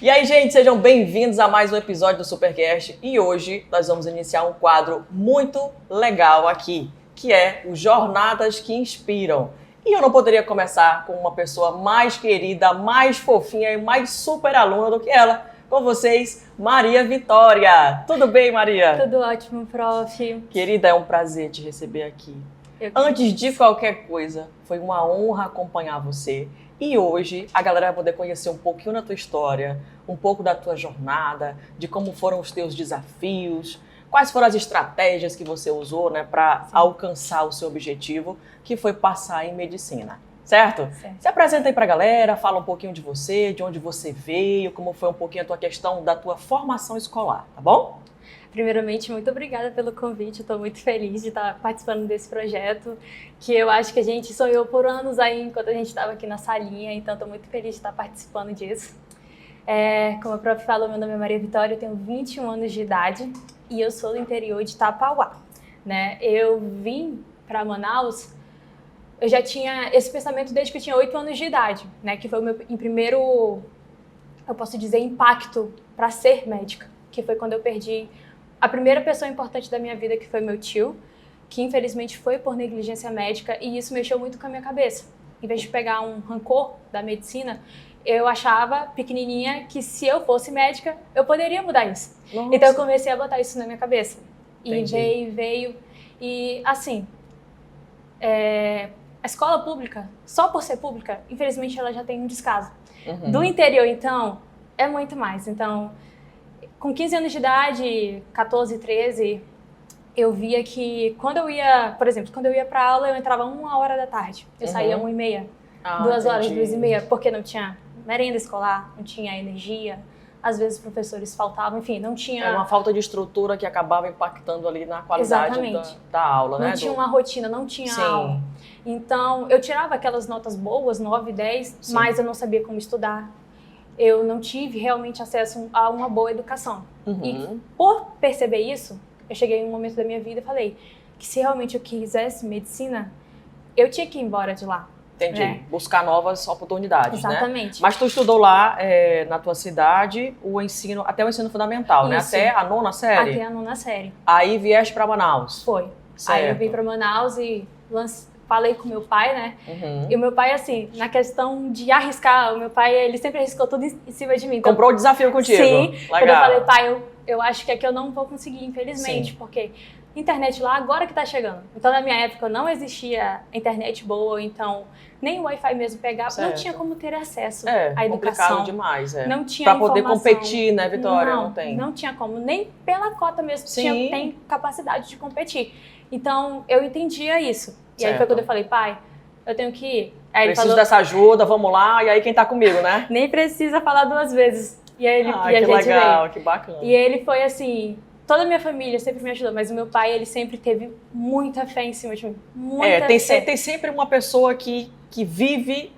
E aí, gente, sejam bem-vindos a mais um episódio do Supercast. E hoje nós vamos iniciar um quadro muito legal aqui, que é o Jornadas que Inspiram. E eu não poderia começar com uma pessoa mais querida, mais fofinha e mais super aluna do que ela. Com vocês, Maria Vitória. Tudo bem, Maria? Tudo ótimo, prof. Querida, é um prazer te receber aqui. Antes de qualquer coisa, foi uma honra acompanhar você. E hoje a galera vai poder conhecer um pouquinho da tua história, um pouco da tua jornada, de como foram os teus desafios, quais foram as estratégias que você usou, né, para alcançar o seu objetivo, que foi passar em medicina. Certo? Se apresenta aí pra galera, fala um pouquinho de você, de onde você veio, como foi um pouquinho a tua questão da tua formação escolar, tá bom? Primeiramente, muito obrigada pelo convite, eu estou muito feliz de estar participando desse projeto, que eu acho que a gente sonhou por anos aí, enquanto a gente estava aqui na salinha, então estou muito feliz de estar participando disso. Como a prof falou, meu nome é Maria Vitória, eu tenho 21 anos de idade e eu sou do interior de Tapauá, né? Eu vim para Manaus, eu já tinha esse pensamento desde que eu tinha 8 anos de idade, né? Que foi o meu primeiro, eu posso dizer, impacto para ser médica, que foi quando eu perdi a primeira pessoa importante da minha vida, que foi meu tio, que infelizmente foi por negligência médica, e isso mexeu muito com a minha cabeça. Em vez de pegar um rancor da medicina, eu achava, pequenininha, que se eu fosse médica, eu poderia mudar isso. Nossa. Então eu comecei a botar isso na minha cabeça. Entendi. E veio. E assim, a escola pública, só por ser pública, infelizmente ela já tem um descaso. Uhum. Do interior, então, é muito mais. Então, com 15 anos de idade, 14, 13, eu via que quando eu ia, por exemplo, quando eu ia para aula, eu entrava 1h da tarde. Eu saía 1h30, 2h, 2h30, porque não tinha merenda escolar, não tinha energia, às vezes os professores faltavam, enfim, não tinha... Era uma falta de estrutura que acabava impactando ali na qualidade da aula, né? Não tinha uma rotina, não tinha aula. Então, eu tirava aquelas notas boas, 9, 10, Sim. mas eu não sabia como estudar. Eu não tive realmente acesso a uma boa educação. Uhum. E por perceber isso, eu cheguei em um momento da minha vida e falei que se realmente eu quisesse medicina, eu tinha que ir embora de lá. Entendi. Né? Buscar novas oportunidades, Exatamente. Né? Mas tu estudou lá na tua cidade até o ensino fundamental, né? Até a 9ª série? Até a 9ª série. Aí vieste para Manaus? Foi. Certo. Aí eu vim para Manaus e falei com meu pai, né? Uhum. E o meu pai, assim, na questão de arriscar, o meu pai, ele sempre arriscou tudo em cima de mim. Então, comprou o desafio contigo? Sim. Legal. Quando eu falei, pai, eu acho que aqui eu não vou conseguir, infelizmente, Sim. porque internet lá agora que tá chegando. Então, na minha época, não existia internet boa, então nem o Wi-Fi mesmo pegava, certo. Não tinha como ter acesso à educação. Complicado demais, Não tinha pra poder competir, né, Vitória? Não tinha como, nem pela cota mesmo Sim. tem capacidade de competir. Então, eu entendia isso. E certo. aí foi quando eu falei, pai, eu tenho que ir. Aí Preciso ele falou, dessa ajuda, vamos lá. E aí quem tá comigo, né? Nem precisa falar 2 vezes. E aí a que gente legal, veio. que bacana. E ele foi assim, toda a minha família sempre me ajudou, mas o meu pai, ele sempre teve muita fé em cima de mim. Muita fé. Tem sempre uma pessoa que vive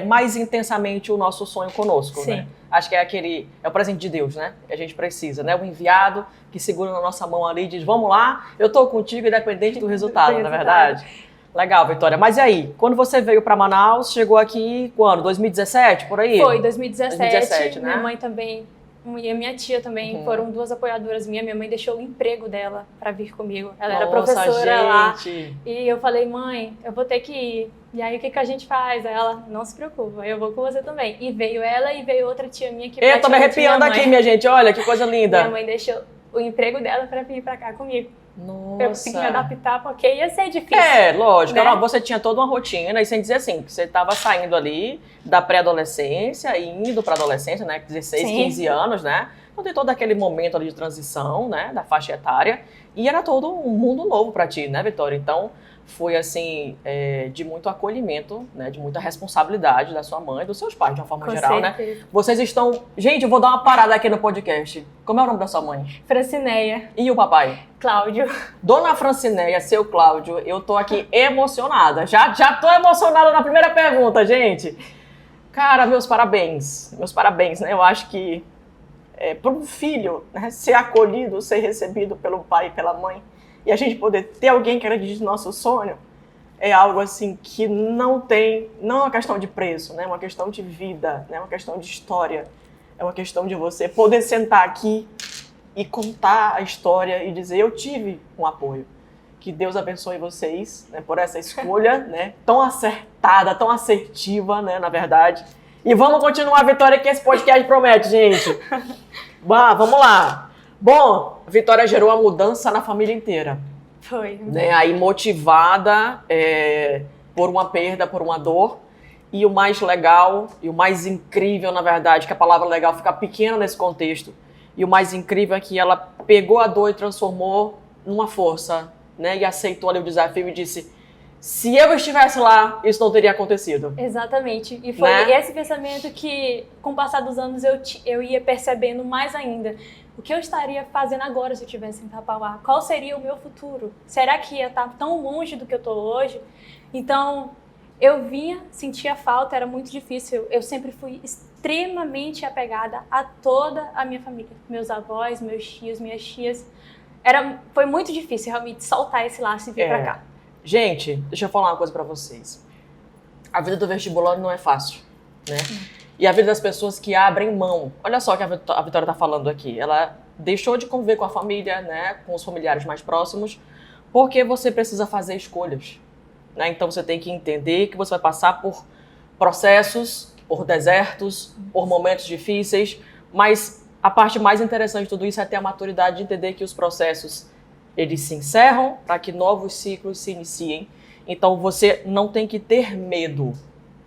mais intensamente o nosso sonho conosco, Sim. né? Acho que é o presente de Deus, né? Que a gente precisa, né? O enviado que segura na nossa mão ali e diz, vamos lá, eu tô contigo independente do resultado, não é verdade? Legal, Vitória. Mas e aí, quando você veio para Manaus, chegou aqui quando? 2017, por aí? Foi, 2017, né? Minha mãe também, e a minha tia também, foram 2 apoiadoras minhas. Minha mãe deixou o emprego dela para vir comigo. Ela era professora lá. E eu falei, mãe, eu vou ter que ir. E aí, o que a gente faz? Ela, não se preocupa, eu vou com você também. E veio ela e veio outra tia minha que... Eu tô me arrepiando aqui, minha gente. Olha, que coisa linda. Minha mãe deixou o emprego dela para vir para cá comigo. Nossa. Eu consegui me adaptar, porque ia ser difícil. Lógico. Né? Você tinha toda uma rotina, e sem dizer assim, que você estava saindo ali da pré-adolescência e indo para adolescência, né? 16, Sim. 15 anos, né? Então tem todo aquele momento ali de transição, né? Da faixa etária. E era todo um mundo novo para ti, né, Vitória? Então foi assim, de muito acolhimento, né? De muita responsabilidade da sua mãe, dos seus pais, de uma forma geral, certeza. Né? Vocês estão... Gente, eu vou dar uma parada aqui no podcast. Como é o nome da sua mãe? Francineia. E o papai? Cláudio. Dona Francineia, seu Cláudio, eu tô aqui emocionada. Já tô emocionada na primeira pergunta, gente. Cara, meus parabéns, né? Eu acho que para um filho, né, ser acolhido, ser recebido pelo pai e pela mãe, e a gente poder ter alguém que acredite no nosso sonho, é algo assim que não é uma questão de preço, né? É uma questão de vida, né? Uma questão de história. É uma questão de você poder sentar aqui e contar a história e dizer, eu tive um apoio. Que Deus abençoe vocês, né, por essa escolha, né, tão acertada, tão assertiva, né, na verdade. E vamos continuar a Vitória, que esse podcast promete, gente. Vamos lá. Bom, a Vitória gerou a mudança na família inteira. Foi. Né, aí motivada por uma perda, por uma dor. E o mais legal, e o mais incrível, na verdade, que a palavra legal fica pequena nesse contexto. E o mais incrível é que ela pegou a dor e transformou numa força, né? E aceitou ali o desafio e disse, se eu estivesse lá, isso não teria acontecido. Exatamente. E foi esse pensamento que, com o passar dos anos, eu ia percebendo mais ainda. O que eu estaria fazendo agora se eu estivesse em Tapauá? Qual seria o meu futuro? Será que ia estar tão longe do que eu estou hoje? Então, eu sentia falta, era muito difícil. Eu sempre fui extremamente apegada a toda a minha família. Meus avós, meus tios, minhas tias. Foi muito difícil realmente soltar esse laço e vir pra cá. Gente, deixa eu falar uma coisa pra vocês. A vida do vestibulando não é fácil, né? E a vida das pessoas que abrem mão. Olha só o que a Vitória tá falando aqui. Ela deixou de conviver com a família, né? Com os familiares mais próximos, porque você precisa fazer escolhas. Né? Então você tem que entender que você vai passar por processos, por desertos, por momentos difíceis, mas a parte mais interessante de tudo isso é ter a maturidade de entender que os processos eles se encerram para que novos ciclos se iniciem. Então você não tem que ter medo.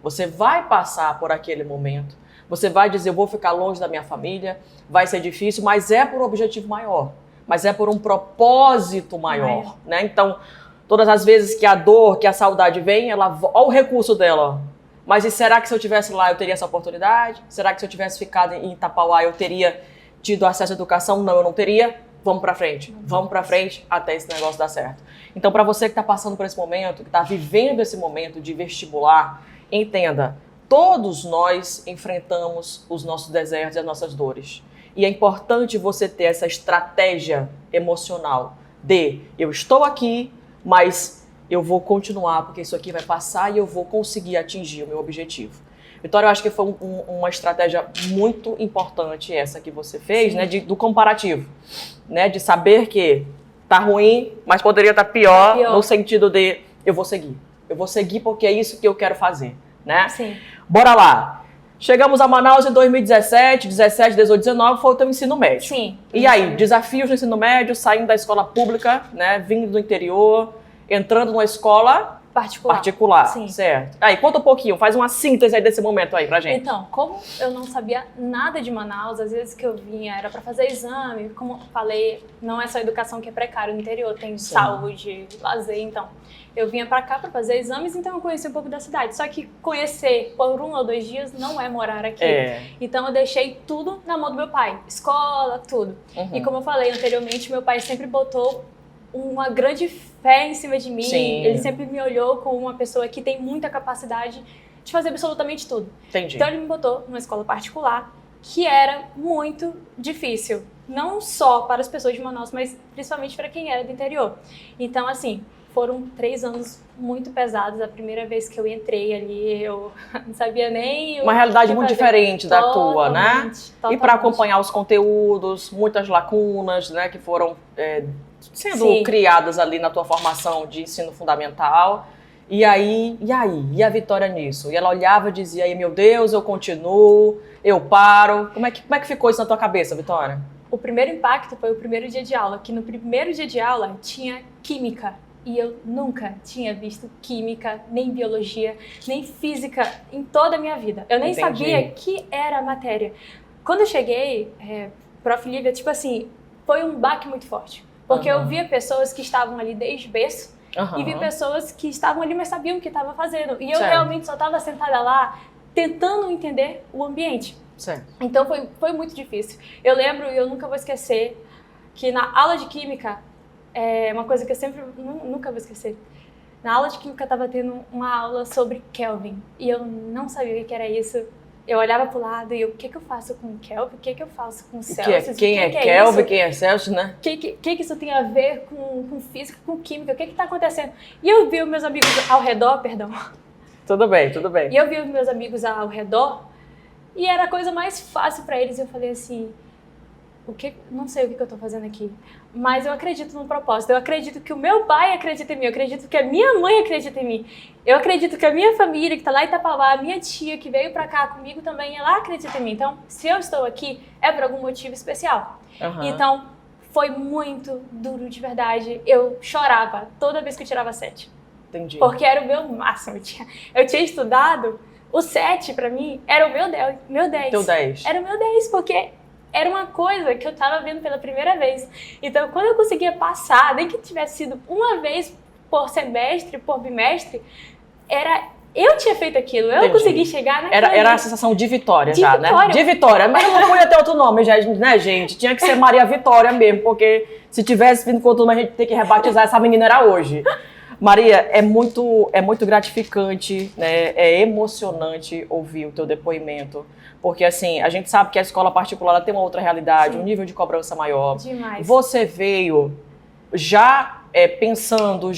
Você vai passar por aquele momento. Você vai dizer, eu vou ficar longe da minha família, vai ser difícil, mas é por um objetivo maior. Mas é por um propósito maior. Né? Então, todas as vezes que a dor, que a saudade vem, olha o recurso dela. Mas e será que se eu estivesse lá eu teria essa oportunidade? Será que se eu tivesse ficado em Itapauá eu teria tido acesso à educação? Não, eu não teria. Vamos pra frente. Vamos pra frente até esse negócio dar certo. Então, para você que está passando por esse momento, que está vivendo esse momento de vestibular, entenda, todos nós enfrentamos os nossos desertos e as nossas dores. E é importante você ter essa estratégia emocional de eu estou aqui, mas eu vou continuar, porque isso aqui vai passar e eu vou conseguir atingir o meu objetivo. Vitória, eu acho que foi uma estratégia muito importante essa que você fez, né, do comparativo, né, de saber que tá ruim, mas poderia estar pior, no sentido de eu vou seguir porque é isso que eu quero fazer, né? Sim. Bora lá. Chegamos a Manaus em 2017, 17, 18, 19, foi o teu ensino médio. Sim. E aí, desafios no ensino médio, saindo da escola pública, né, vindo do interior, entrando numa escola particular. Sim. Certo. Aí, conta um pouquinho, faz uma síntese aí desse momento aí pra gente. Então, como eu não sabia nada de Manaus, às vezes que eu vinha era para fazer exame, como eu falei, não é só educação que é precária no interior, tem saúde, lazer, então. Eu vinha para cá para fazer exames, então eu conheci um pouco da cidade. Só que conhecer por 1 ou 2 dias não é morar aqui. Então eu deixei tudo na mão do meu pai, escola, tudo. E como eu falei anteriormente, meu pai sempre botou uma grande fé em cima de mim. Sim. Ele sempre me olhou como uma pessoa que tem muita capacidade de fazer absolutamente tudo. Entendi. Então ele me botou numa escola particular, que era muito difícil. Não só para as pessoas de Manaus, mas principalmente para quem era do interior. Então, assim, foram 3 anos muito pesados. A primeira vez que eu entrei ali, eu não sabia nem... Uma realidade muito diferente da tua, né? Totalmente. E para acompanhar os conteúdos, muitas lacunas, né, que foram sendo criadas ali na tua formação de ensino fundamental. E a Vitória nisso? E ela olhava e dizia, aí, meu Deus, eu continuo, eu paro. Como é que ficou isso na tua cabeça, Vitória? O primeiro impacto foi o primeiro dia de aula, que no primeiro dia de aula tinha química. E eu nunca tinha visto química, nem biologia, nem física em toda a minha vida. Eu nem sabia que era a matéria. Quando eu cheguei, Prof. Lívia, tipo assim, foi um baque muito forte. Porque eu via pessoas que estavam ali desde berço e vi pessoas que estavam ali, mas sabiam o que estavam fazendo. E eu realmente só estava sentada lá, tentando entender o ambiente. Certo. Então foi muito difícil. Eu lembro, e eu nunca vou esquecer, que na aula de química, uma coisa que eu sempre, nunca vou esquecer. Na aula de química estava tendo uma aula sobre Kelvin e eu não sabia o que era isso. Eu olhava para o lado e o que eu faço com Kelvin? O que eu faço com Celsius? Quem é Kelvin? Quem é Celsius, né? O que isso tem a ver com física, com química? O que está acontecendo? E eu vi os meus amigos ao redor, perdão. Tudo bem. E eu vi os meus amigos ao redor E era a coisa mais fácil para eles. Eu falei assim, não sei o que eu tô fazendo aqui, mas eu acredito no propósito. Eu acredito que o meu pai acredita em mim, eu acredito que a minha mãe acredita em mim. Eu acredito que a minha família que tá lá em Itapauá, a minha tia que veio pra cá comigo também, ela acredita em mim. Então, se eu estou aqui, é por algum motivo especial. Então, foi muito duro de verdade. Eu chorava toda vez que eu tirava 7. Entendi. Porque era o meu máximo. Eu tinha estudado, o 7 pra mim era o meu 10. Teu 10. Era o meu 10, porque era uma coisa que eu tava vendo pela primeira vez. Então, quando eu conseguia passar, nem que tivesse sido uma vez por semestre, por bimestre, eu tinha feito aquilo, eu consegui chegar naquilo. Era a sensação de vitória de já, vitória. Né? De vitória. Mas não podia ter outro nome, já, né, gente? Tinha que ser Maria Vitória mesmo, porque se tivesse vindo com outro nome, a gente tem que rebatizar essa menina era hoje. Maria, é muito gratificante, né? É emocionante ouvir o teu depoimento. Porque, assim, a gente sabe que a escola particular ela tem uma outra realidade, um nível de cobrança maior. Demais. Você veio já pensando,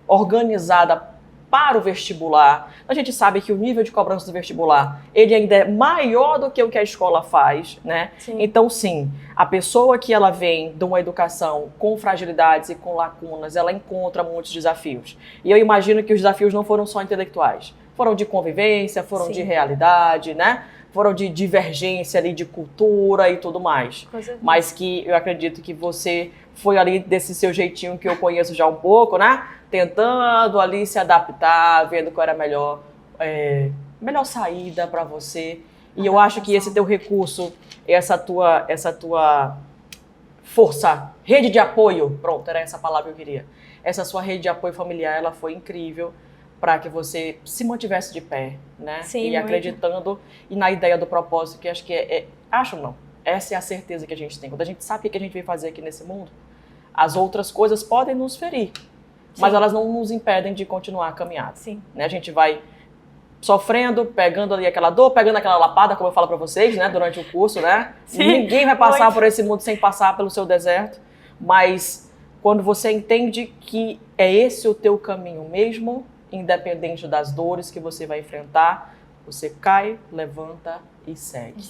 organizada para o vestibular. A gente sabe que o nível de cobrança do vestibular, ele ainda é maior do que o que a escola faz, né? Sim. Então, sim, a pessoa que ela vem de uma educação com fragilidades e com lacunas, ela encontra muitos desafios. E eu imagino que os desafios não foram só intelectuais. Foram de convivência, foram Sim. de realidade, né? Foram de divergência ali, de cultura e tudo mais. Mas que eu acredito que você foi ali desse seu jeitinho que eu conheço já um pouco, né? Tentando ali se adaptar, vendo qual era a melhor saída para você. E eu acho que esse teu recurso, essa tua força, rede de apoio, pronto, era essa palavra que eu queria. Essa sua rede de apoio familiar, ela foi incrível para que você se mantivesse de pé, né? Sim, e acreditando e na ideia do propósito, que acho que essa é a certeza que a gente tem. Quando a gente sabe o que a gente veio fazer aqui nesse mundo, as outras coisas podem nos ferir, mas elas não nos impedem de continuar a caminhada. Sim. Né? A gente vai sofrendo, pegando ali aquela dor, pegando aquela lapada, como eu falo para vocês, né? Durante o curso, né? Sim, ninguém vai passar por esse mundo sem passar pelo seu deserto, mas quando você entende que é esse o teu caminho mesmo, independente das dores que você vai enfrentar, você cai, levanta e segue.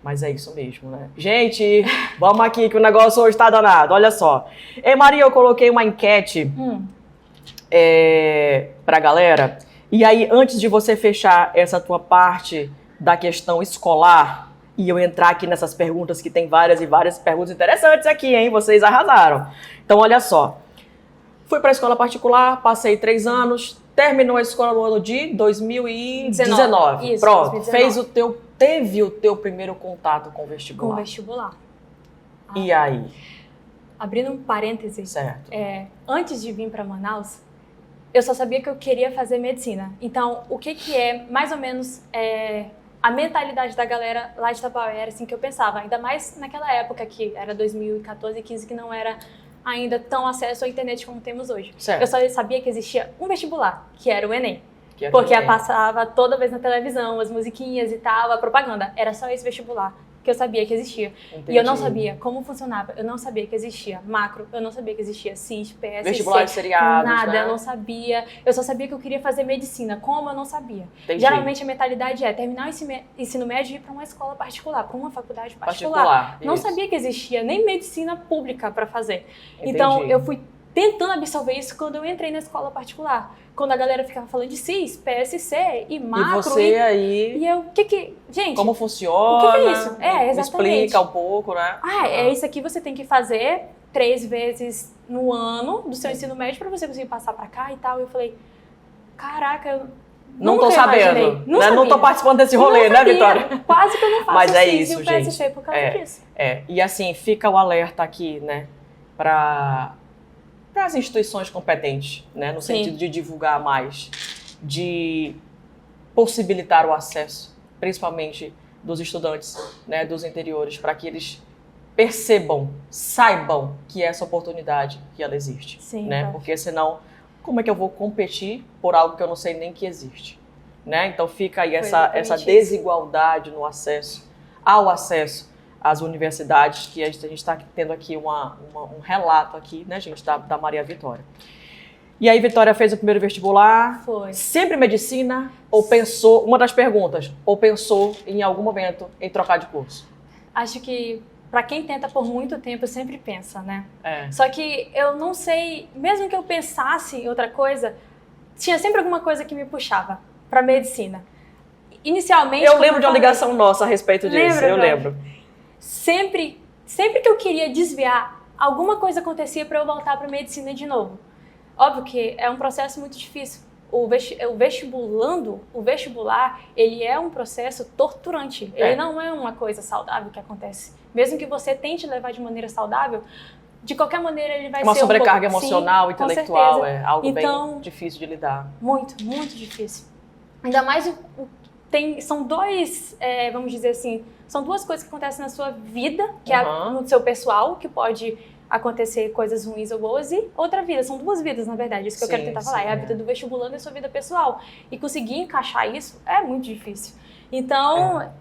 Mas é isso mesmo, né? Gente, vamos aqui que o negócio hoje tá danado. Olha só. Ei, Maria, eu coloquei uma enquete pra galera. E aí, antes de você fechar essa tua parte da questão escolar, e eu entrar aqui nessas perguntas, que tem várias e várias perguntas interessantes aqui, hein? Vocês arrasaram. Então, olha só. Fui para a escola particular, passei 3 anos, terminou a escola no ano de 2019. Isso, pronto, 2019. Teve o teu primeiro contato com o vestibular. Com o vestibular. E aí? Abrindo um parêntese. Certo. Antes de vir para Manaus, eu só sabia que eu queria fazer medicina. Então, o que é mais ou menos a mentalidade da galera lá de Itapauá era assim que eu pensava. Ainda mais naquela época que era 2014, 15, que não era ainda tão acesso à internet como temos hoje. Certo. Eu só sabia que existia um vestibular, que era o Enem. Porque passava toda vez na televisão, as musiquinhas e tal, a propaganda. Era só esse vestibular que eu sabia que existia. Entendi. E eu não sabia como funcionava. Eu não sabia que existia macro, eu não sabia que existia CIS, PSC. Vestibular de seriados, nada, né? eu não sabia. Eu só sabia que eu queria fazer medicina. Como eu não sabia? Entendi. Geralmente a mentalidade é terminar o ensino médio e ir para uma escola particular, para uma faculdade particular. Não sabia que existia nem medicina pública para fazer. Entendi. Então eu fui tentando absorver isso quando eu entrei na escola particular. Quando a galera ficava falando de CIS, PSC e macro. E você aí... E eu, gente... Como funciona? O que é isso? Exatamente. Explica um pouco, né? É isso aqui você tem que fazer 3 vezes no ano do seu ensino médio para você conseguir passar para cá e tal. E eu falei, caraca, eu não tô sabendo. Não tô participando desse rolê, né, Vitória? Quase que eu não faço Mas o CIS isso, e o PSC gente. por causa disso. E assim, fica o alerta aqui, né, para as instituições competentes, né, no sentido de divulgar mais, de possibilitar o acesso, principalmente dos estudantes, né, dos interiores, para que eles percebam, saibam que essa oportunidade, que ela existe. Sim, né? Porque senão, como é que eu vou competir por algo que eu não sei nem que existe? Né? Então fica aí essa desigualdade no acesso, ao acesso às universidades, que a gente está tendo aqui um relato aqui, né, gente, da Maria Vitória. E aí, Vitória fez o primeiro vestibular? Foi. Sempre medicina? Ou pensou, uma das perguntas, ou pensou em algum momento em trocar de curso? Acho que para quem tenta por muito tempo, sempre pensa, né? É. Só que eu não sei, mesmo que eu pensasse em outra coisa, tinha sempre alguma coisa que me puxava para medicina. Inicialmente... Eu lembro de uma ligação nossa a respeito disso, Lembra, eu lembro. Sempre que eu queria desviar, alguma coisa acontecia para eu voltar para medicina de novo. Óbvio que é um processo muito difícil. O vestibular, ele é um processo torturante. Ele não é uma coisa saudável que acontece. Mesmo que você tente levar de maneira saudável, de qualquer maneira ele vai ser uma sobrecarga um pouco, emocional, sim, intelectual, é algo então, bem difícil de lidar. Muito, muito difícil. Ainda mais são dois, vamos dizer assim, são duas coisas que acontecem na sua vida, que é no seu pessoal, que pode acontecer coisas ruins ou boas, e outra vida. São duas vidas, na verdade, isso que eu quero tentar falar. É a vida do vestibulando e a sua vida pessoal. E conseguir encaixar isso é muito difícil. Então,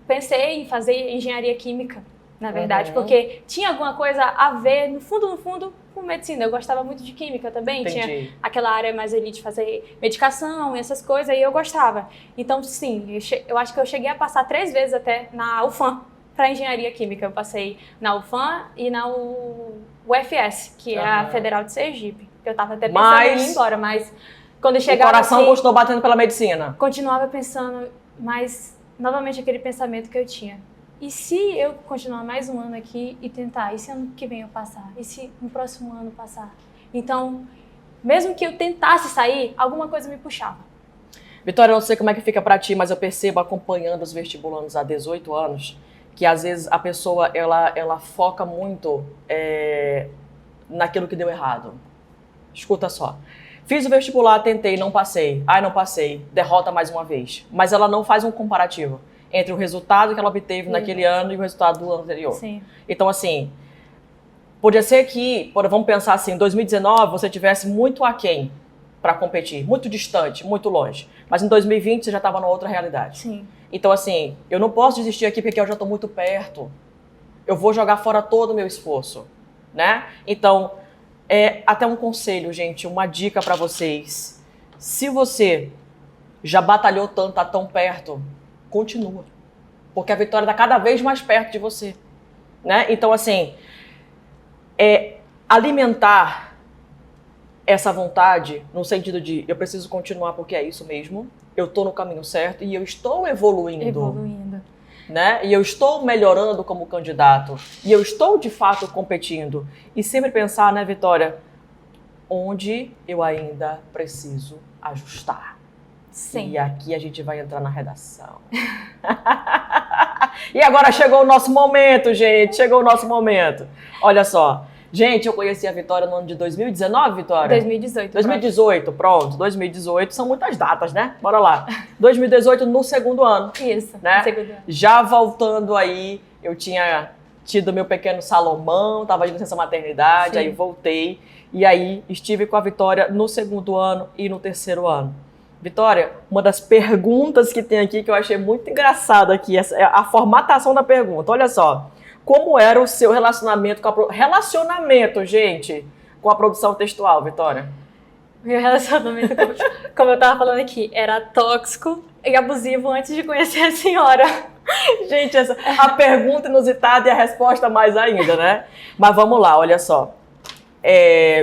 pensei em fazer engenharia química, na verdade, porque tinha alguma coisa a ver, no fundo, com medicina. Eu gostava muito de química também, tinha aquela área mais ali de fazer medicação e essas coisas, e eu gostava. Então, sim, eu acho que eu cheguei a passar 3 vezes até na UFAM, para engenharia química. Eu passei na UFAM e na UFS, que é a Federal de Sergipe. Eu estava até pensando em ir embora, mas quando eu chegava... O coração assim, continuou batendo pela medicina? Continuava pensando, mas novamente aquele pensamento que eu tinha. E se eu continuar mais um ano aqui e tentar? E se ano que vem eu passar? E se no próximo ano passar? Então, mesmo que eu tentasse sair, alguma coisa me puxava. Vitória, eu não sei como é que fica para ti, mas eu percebo acompanhando os vestibulandos há 18 anos, que às vezes a pessoa ela foca muito naquilo que deu errado. Escuta só. Fiz o vestibular, tentei, não passei. Ai, não passei. Derrota mais uma vez. Mas ela não faz um comparativo entre o resultado que ela obteve naquele ano e o resultado do ano anterior. Sim. Então, assim, podia ser que, vamos pensar assim, em 2019 você tivesse muito aquém para competir, muito distante, muito longe. Mas em 2020 você já estava numa outra realidade. Sim. Então, assim, eu não posso desistir aqui porque eu já estou muito perto. Eu vou jogar fora todo o meu esforço, né? Então, até um conselho, gente, uma dica para vocês. Se você já batalhou tanto, tá tão perto, continua. Porque a vitória está cada vez mais perto de você, né? Então, assim, alimentar essa vontade no sentido de eu preciso continuar porque é isso mesmo, eu estou no caminho certo e eu estou evoluindo. Né? E eu estou melhorando como candidato. E eu estou, de fato, competindo. E sempre pensar, né, Vitória, onde eu ainda preciso ajustar. Sim. E aqui a gente vai entrar na redação. E agora chegou o nosso momento, gente. Chegou o nosso momento. Olha só. Gente, eu conheci a Vitória no ano de 2019, Vitória? 2018. 2018, pronto. 2018 são muitas datas, né? Bora lá. 2018 no segundo ano. Isso, né? no segundo ano. Já voltando aí, eu tinha tido meu pequeno Salomão, tava de licença maternidade, aí voltei. E aí estive com a Vitória no segundo ano e no terceiro ano. Vitória, uma das perguntas que tem aqui que eu achei muito engraçada aqui, é a formatação da pergunta. Olha só. Como era o seu relacionamento gente, com a produção textual, Vitória? Meu relacionamento, como eu tava falando aqui, era tóxico e abusivo antes de conhecer a senhora. Gente, a pergunta inusitada e a resposta mais ainda, né? Mas vamos lá, olha só.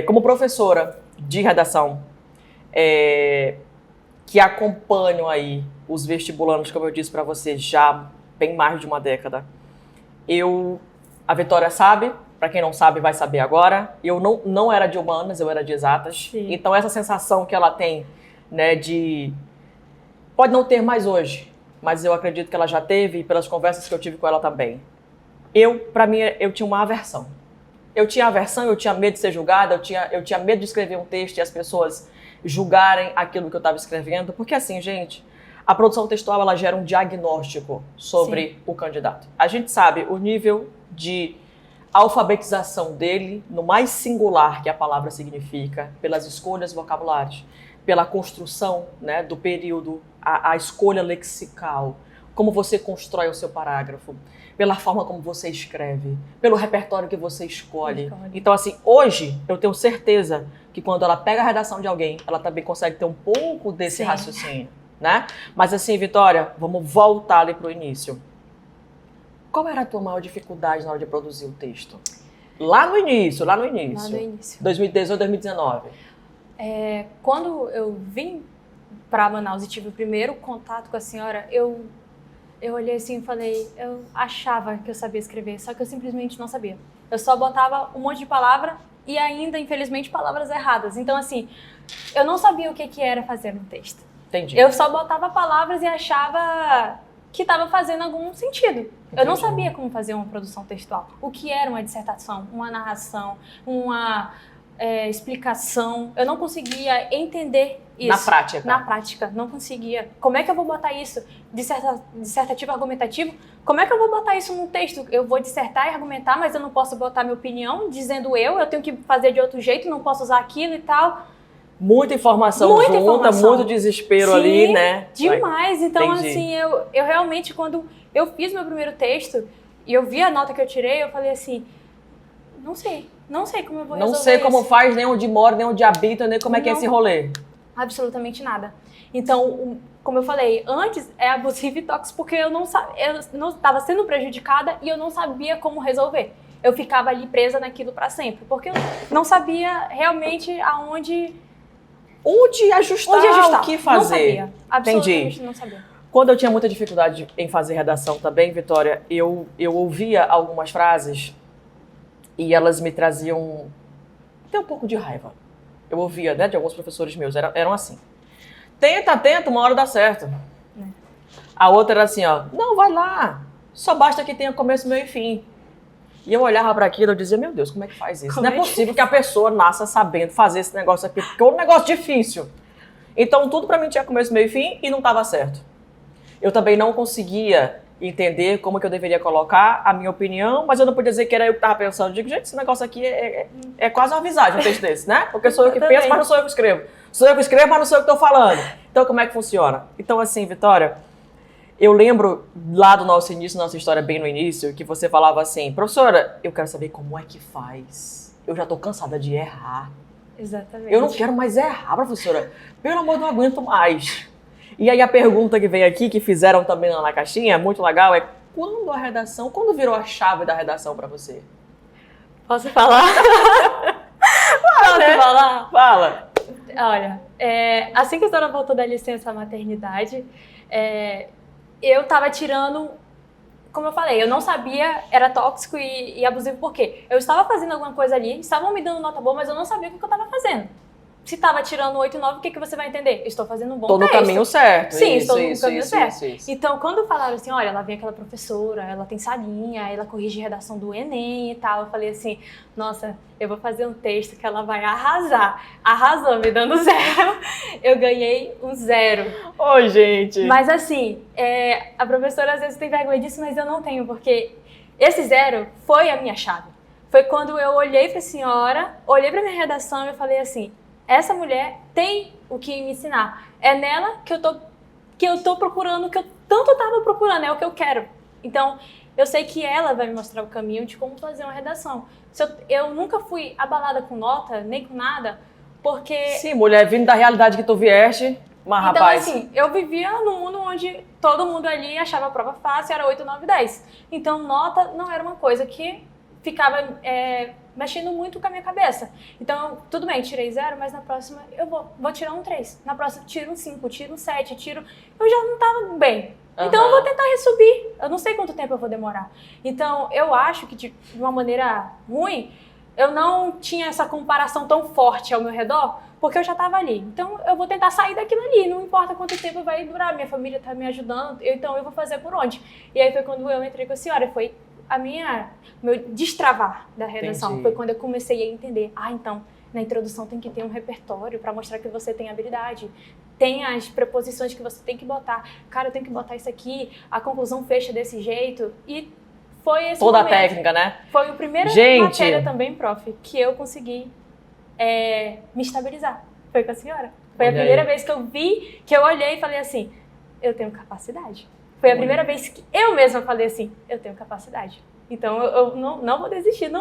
Como professora de redação, que acompanho aí os vestibulandos, como eu disse para você, já bem mais de uma década, a Vitória sabe, para quem não sabe vai saber agora, eu não era de humanas, eu era de exatas. Sim. Então essa sensação que ela tem, né, pode não ter mais hoje, mas eu acredito que ela já teve, e pelas conversas que eu tive com ela também. Para mim, eu tinha uma aversão. Eu tinha aversão, eu tinha medo de ser julgada, eu tinha medo de escrever um texto e as pessoas julgarem aquilo que eu estava escrevendo, porque assim, gente... A produção textual, ela gera um diagnóstico sobre o candidato. A gente sabe o nível de alfabetização dele, no mais singular que a palavra significa, pelas escolhas vocabulares, pela construção, né, do período, a escolha lexical, como você constrói o seu parágrafo, pela forma como você escreve, pelo repertório que você escolhe. Então, assim, hoje eu tenho certeza que quando ela pega a redação de alguém, ela também consegue ter um pouco desse raciocínio, né? Mas assim, Vitória, vamos voltar ali para o início. Qual era a tua maior dificuldade na hora de produzir o texto? Lá no início. 2018, 2019. Quando eu vim para Manaus e tive o primeiro contato com a senhora, eu olhei assim e falei, eu achava que eu sabia escrever, só que eu simplesmente não sabia. Eu só botava um monte de palavra e ainda, infelizmente, palavras erradas. Então, assim, eu não sabia o que era fazer um texto. Entendi. Eu só botava palavras e achava que estava fazendo algum sentido. Entendi. Eu não sabia como fazer uma produção textual. O que era uma dissertação, uma narração, uma explicação. Eu não conseguia entender isso. Na prática? Na prática, não conseguia. Como é que eu vou botar isso? Dissertativo, argumentativo? Como é que eu vou botar isso num texto? Eu vou dissertar e argumentar, mas eu não posso botar minha opinião, dizendo eu tenho que fazer de outro jeito, não posso usar aquilo e tal. Muita informação junta, muito desespero ali, né? Demais. Então, assim, eu realmente, quando eu fiz meu primeiro texto e eu vi a nota que eu tirei, eu falei assim, não sei como eu vou resolver. Não sei como faz, nem onde mora, nem onde habita, nem como é que é esse rolê. Absolutamente nada. Então, como eu falei, antes é abusivo e tóxico porque eu não estava sendo prejudicada e eu não sabia como resolver. Eu ficava ali presa naquilo para sempre, porque eu não sabia realmente onde ajustar, o que fazer. Não sabia, absolutamente não sabia. Quando eu tinha muita dificuldade em fazer redação também, Vitória, eu ouvia algumas frases e elas me traziam até um pouco de raiva. Eu ouvia, né, de alguns professores meus, eram assim. Tenta, uma hora dá certo. A outra era assim, ó, não, vai lá, só basta que tenha começo, meio e fim. E eu olhava para aquilo e dizia, meu Deus, como é que faz isso? Não é possível que a pessoa nasça sabendo fazer esse negócio aqui, porque é um negócio difícil. Então, tudo para mim tinha começo, meio e fim e não estava certo. Eu também não conseguia entender como que eu deveria colocar a minha opinião, mas eu não podia dizer que era eu que estava pensando. Eu digo, gente, esse negócio aqui é quase uma visagem, um texto desse, né? Porque sou eu que penso, mas não sou eu que escrevo. Sou eu que escrevo, mas não sou eu que estou falando. Então, como é que funciona? Então, assim, Vitória, eu lembro lá do nosso início, nossa história bem no início, que você falava assim, professora, eu quero saber como é que faz. Eu já tô cansada de errar. Exatamente. Eu não quero mais errar, professora. Pelo amor, não aguento mais. E aí a pergunta que vem aqui, que fizeram também lá na caixinha, muito legal, é quando virou a chave da redação pra você? Posso falar? Posso falar? Fala. Olha, assim que a senhora voltou da licença maternidade, eu tava tirando, como eu falei, eu não sabia, era tóxico e abusivo, por quê? Eu estava fazendo alguma coisa ali, estavam me dando nota boa, mas eu não sabia o que eu estava fazendo. Se estava tirando 8 e 9, o que você vai entender? Estou fazendo um bom texto. Estou no caminho certo. Sim, estou no caminho certo. Isso. Então, quando falaram assim, olha, lá vem aquela professora, ela tem salinha, ela corrige redação do Enem e tal, eu falei assim, nossa, eu vou fazer um texto que ela vai arrasar. Arrasou, me dando 0. Eu ganhei um 0. Oi, gente. Mas assim, a professora às vezes tem vergonha disso, mas eu não tenho, porque esse 0 foi a minha chave. Foi quando eu olhei para a senhora, olhei para minha redação e eu falei assim, essa mulher tem o que me ensinar. É nela que eu tô procurando, que eu tanto estava procurando, é o que eu quero. Então, eu sei que ela vai me mostrar o caminho de como fazer uma redação. Eu nunca fui abalada com nota, nem com nada, porque... Sim, mulher, vindo da realidade que tu vieste, mas então, rapaz... Então, assim, eu vivia num mundo onde todo mundo ali achava a prova fácil, era 8, 9, 10. Então, nota não era uma coisa que ficava... mexendo muito com a minha cabeça. Então, tudo bem, tirei 0, mas na próxima eu vou tirar um 3. Na próxima, tiro um 5, tiro um 7, eu já não estava bem. Então, eu vou tentar resubir. Eu não sei quanto tempo eu vou demorar. Então, eu acho que, de uma maneira ruim, eu não tinha essa comparação tão forte ao meu redor, porque eu já estava ali. Então, eu vou tentar sair daquilo ali. Não importa quanto tempo vai durar. Minha família está me ajudando, então eu vou fazer por onde. E aí foi quando eu entrei com a senhora. Foi meu destravar da redação. Entendi. Foi quando eu comecei a entender. Então, na introdução tem que ter um repertório para mostrar que você tem habilidade. Tem as preposições que você tem que botar. Cara, eu tenho que botar isso aqui, a conclusão fecha desse jeito. E foi esse toda momento. A técnica, né? Foi a primeira matéria também, prof, que eu consegui me estabilizar. Foi com a senhora. Foi a primeira vez que eu vi, que eu olhei e falei assim, eu tenho capacidade. Foi a primeira vez que eu mesma falei assim, eu tenho capacidade. Então eu não vou desistir,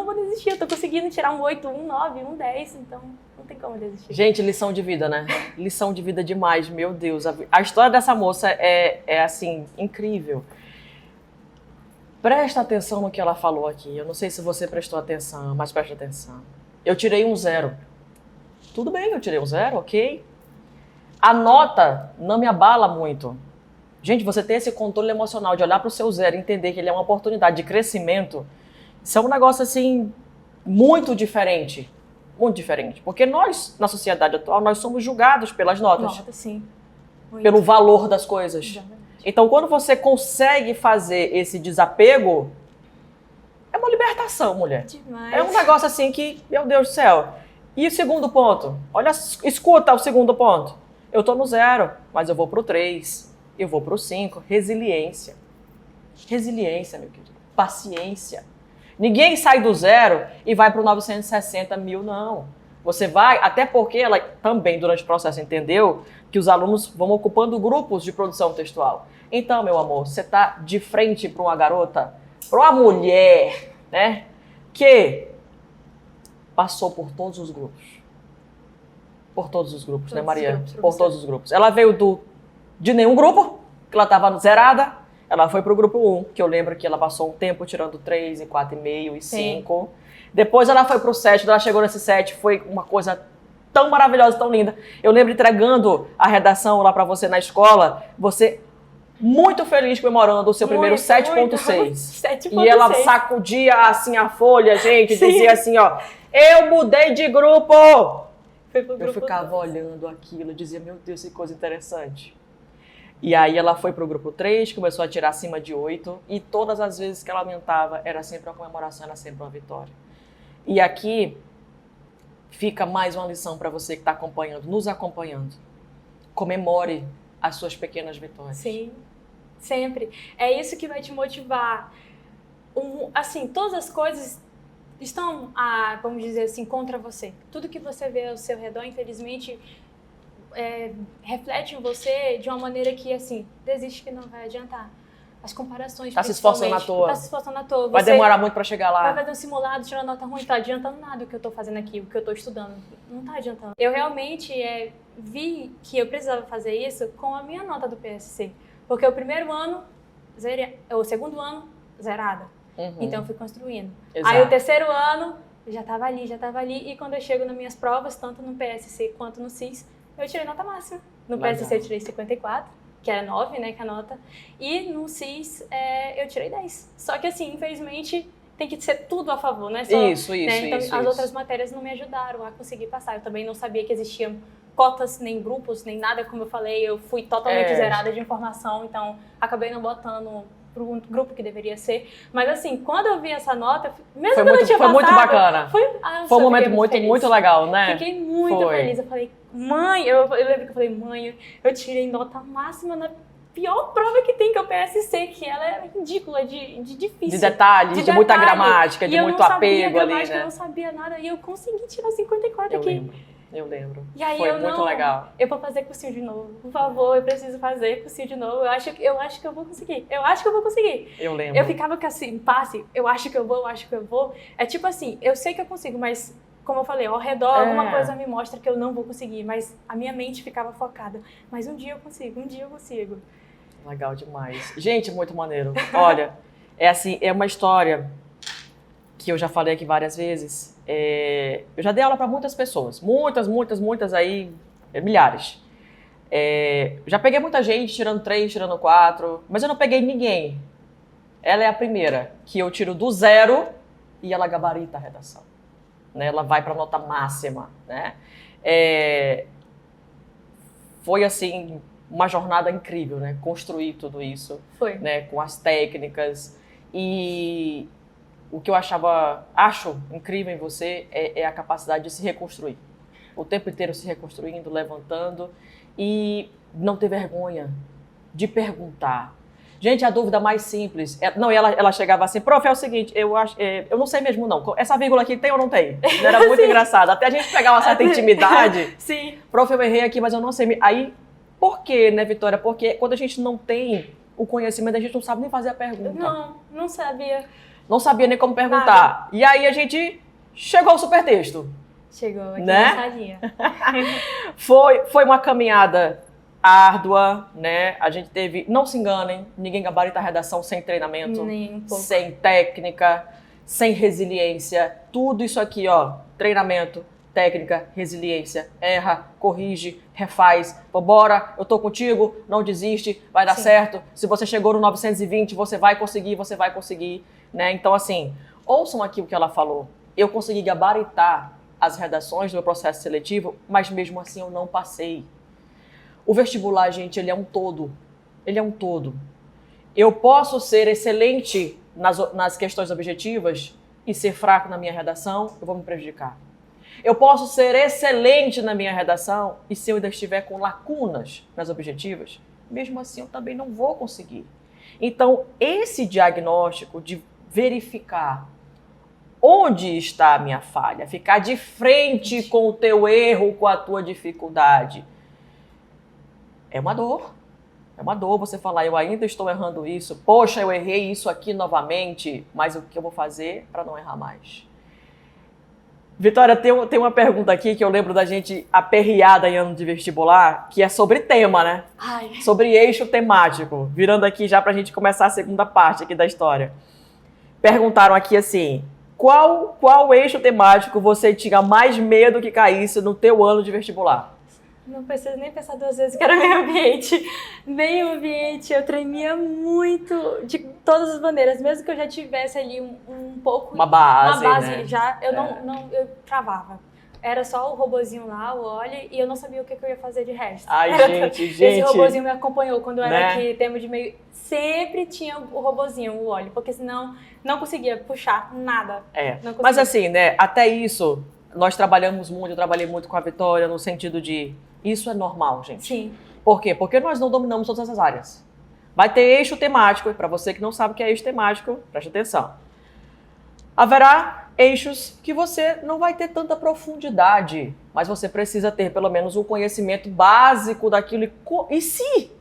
eu tô conseguindo tirar um 8, um 9, um 10, então não tem como desistir. Gente, lição de vida, né? Lição de vida demais, meu Deus. A história dessa moça é assim, incrível. Presta atenção no que ela falou aqui. Eu não sei se você prestou atenção, mas presta atenção. Eu tirei um 0. Tudo bem, eu tirei um 0, ok? A nota não me abala muito. Gente, você ter esse controle emocional de olhar para o seu 0 e entender que ele é uma oportunidade de crescimento, isso é um negócio, assim, muito diferente. Muito diferente. Porque nós, na sociedade atual, nós somos julgados pelas notas. Nota, sim. Muito. Pelo valor das coisas. Exatamente. Então, quando você consegue fazer esse desapego, é uma libertação, mulher. Demais. É um negócio assim que, meu Deus do céu. E o segundo ponto? Olha, escuta o segundo ponto. Eu tô no 0, mas eu vou pro 3. Eu vou pro 5. Resiliência. Resiliência, meu querido. Paciência. Ninguém sai do 0 e vai pro 960 mil, não. Você vai, até porque ela também, durante o processo, entendeu que os alunos vão ocupando grupos de produção textual. Então, meu amor, você tá de frente para uma garota, para uma mulher, né, que passou por todos os grupos. Por todos os grupos, né, Maria? Por todos os grupos. Ela veio de nenhum grupo, que ela estava zerada. Ela foi pro grupo 1, que eu lembro que ela passou um tempo tirando 3, e 4,5 e 5. Depois ela foi pro 7, ela chegou nesse 7, foi uma coisa tão maravilhosa, tão linda. Eu lembro entregando a redação lá para você na escola, você muito feliz comemorando o seu primeiro 7.6. E ela sacudia assim a folha, gente, Sim. dizia assim, ó, eu mudei de grupo! Eu ficava olhando aquilo, dizia, meu Deus, que coisa interessante. E aí ela foi pro grupo 3, começou a tirar acima de 8, e todas as vezes que ela aumentava, era sempre uma comemoração, era sempre uma vitória. E aqui fica mais uma lição para você que está acompanhando, nos acompanhando. Comemore as suas pequenas vitórias. Sim, sempre. É isso que vai te motivar. Assim, todas as coisas estão, vamos dizer assim, contra você. Tudo que você vê ao seu redor, infelizmente, reflete em você de uma maneira que, assim, desiste que não vai adiantar. As comparações, tá se esforçando à toa. Tá se esforçando à toa. Vai demorar muito para chegar lá. Vai fazer um simulado, tirar nota ruim, tá adiantando nada o que eu tô fazendo aqui, o que eu tô estudando. Não tá adiantando. Eu realmente vi que eu precisava fazer isso com a minha nota do PSC. Porque o primeiro ano, o segundo ano, zerada. Uhum. Então eu fui construindo. Exato. Aí o terceiro ano, já tava ali. E quando eu chego nas minhas provas, tanto no PSC quanto no CIS, eu tirei nota máxima. No PSC eu tirei 54, que era 9, né, que é a nota. E no CIS eu tirei 10. Só que assim, infelizmente, tem que ser tudo a favor, né? Só, isso. Então isso. as outras matérias não me ajudaram a conseguir passar. Eu também não sabia que existiam cotas, nem grupos, nem nada, como eu falei. Eu fui totalmente zerada de informação, então acabei não botando para um grupo que deveria ser. Mas assim, quando eu vi essa nota, mesmo quando eu tinha passado... Foi muito bacana. Foi um momento muito legal, né? Fiquei muito feliz. Eu falei, mãe, eu lembro que eu falei, mãe, eu tirei nota máxima na pior prova que tem, que é o PSC, que ela é ridícula, de difícil. De detalhes, de muita gramática, de muito apego ali, né? Eu não sabia nada e eu consegui tirar 54 aqui. Eu lembro. E aí foi muito legal. Eu vou fazer cursinho de novo. Por favor, eu preciso fazer cursinho de novo. Eu acho que eu vou conseguir. Eu lembro. Eu ficava com assim, passe, eu acho que eu vou. É tipo assim, eu sei que eu consigo, mas como eu falei, ao redor alguma coisa me mostra que eu não vou conseguir, mas a minha mente ficava focada. Mas um dia eu consigo. Legal demais. Gente, muito maneiro. Olha, é uma história que eu já falei aqui várias vezes. Eu já dei aula para muitas pessoas. Muitas aí, milhares. Já peguei muita gente tirando 3, tirando 4, mas eu não peguei ninguém. Ela é a primeira que eu tiro do 0 e ela gabarita a redação. Né? Ela vai para a nota máxima. Né? Foi assim, uma jornada incrível, né? Construir tudo isso. Foi. Né? Com as técnicas. E o que eu acho incrível em você é a capacidade de se reconstruir. O tempo inteiro se reconstruindo, levantando e não ter vergonha de perguntar. Gente, a dúvida mais simples... ela chegava assim, prof, é o seguinte, eu não sei mesmo não, essa vírgula aqui tem ou não tem? Era muito engraçado. Até a gente pegar uma certa intimidade. Sim. Prof, eu errei aqui, mas eu não sei. Aí, por quê, né, Vitória? Porque quando a gente não tem o conhecimento, a gente não sabe nem fazer a pergunta. Não sabia. Não sabia nem como perguntar. E aí a gente chegou ao supertexto. Chegou aqui né? na salinha. Foi uma caminhada árdua, né? A gente teve, não se enganem, ninguém gabarita a redação sem treinamento, Nem um pouco. sem técnica, sem resiliência. Tudo isso aqui, ó, treinamento, técnica, resiliência, erra, corrige, refaz. Vambora, eu tô contigo, não desiste, vai dar certo. Se você chegou no 920, você vai conseguir, né? Então, assim, ouçam aqui o que ela falou. Eu consegui gabaritar as redações do meu processo seletivo, mas mesmo assim eu não passei. O vestibular, gente, ele é um todo. Ele é um todo. Eu posso ser excelente nas questões objetivas e ser fraco na minha redação, eu vou me prejudicar. Eu posso ser excelente na minha redação e se eu ainda estiver com lacunas nas objetivas, mesmo assim eu também não vou conseguir. Então, esse diagnóstico de verificar onde está a minha falha, ficar de frente com o teu erro, com a tua dificuldade, é uma dor. É uma dor você falar, eu ainda estou errando isso, poxa, eu errei isso aqui novamente, mas o que eu vou fazer para não errar mais? Vitória, tem uma pergunta aqui que eu lembro da gente aperreada em ano de vestibular, que é sobre tema, né? Ai. Sobre eixo temático. Virando aqui já pra gente começar a segunda parte aqui da história. Perguntaram aqui assim, qual eixo temático você tinha mais medo que caísse no teu ano de vestibular? Não preciso nem pensar duas vezes que era meio ambiente. Meio ambiente, eu tremia muito de todas as maneiras. Mesmo que eu já tivesse ali um pouco... Uma base, né? Já, eu travava. Era só o robozinho lá, o Oli, e eu não sabia o que eu ia fazer de resto. Ai, gente. Esse robozinho me acompanhou quando eu era né? aqui, tema de meio... Sempre tinha o robozinho, o Oli, porque senão não conseguia puxar nada. Mas assim, né, até isso, nós trabalhamos muito, eu trabalhei muito com a Vitória, no sentido de... Isso é normal, gente. Sim. Por quê? Porque nós não dominamos todas as áreas. Vai ter eixo temático, e para você que não sabe o que é eixo temático, preste atenção. Haverá eixos que você não vai ter tanta profundidade, mas você precisa ter pelo menos um conhecimento básico daquilo. E se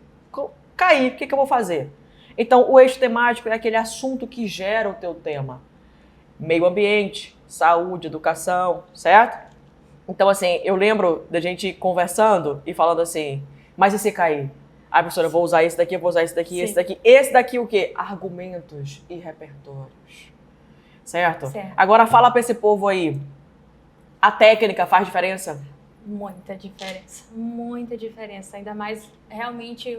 cair, o que eu vou fazer? Então, o eixo temático é aquele assunto que gera o teu tema. Meio ambiente, saúde, educação, certo? Então, assim, eu lembro da gente conversando e falando assim, mas e se cair? Ah, professora, eu vou usar esse daqui, eu vou usar esse daqui, esse daqui. Esse daqui o quê? Argumentos e repertórios. Certo? Agora fala pra esse povo aí, a técnica faz diferença? Muita diferença. Ainda mais, realmente,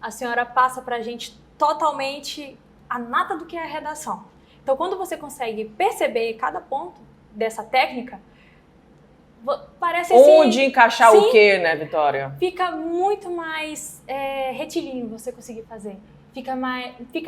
a senhora passa pra gente totalmente a nata do que é a redação. Então, quando você consegue perceber cada ponto dessa técnica, parece assim... Onde encaixar o quê, né, Vitória? Fica muito mais retilíneo você conseguir fazer. Fica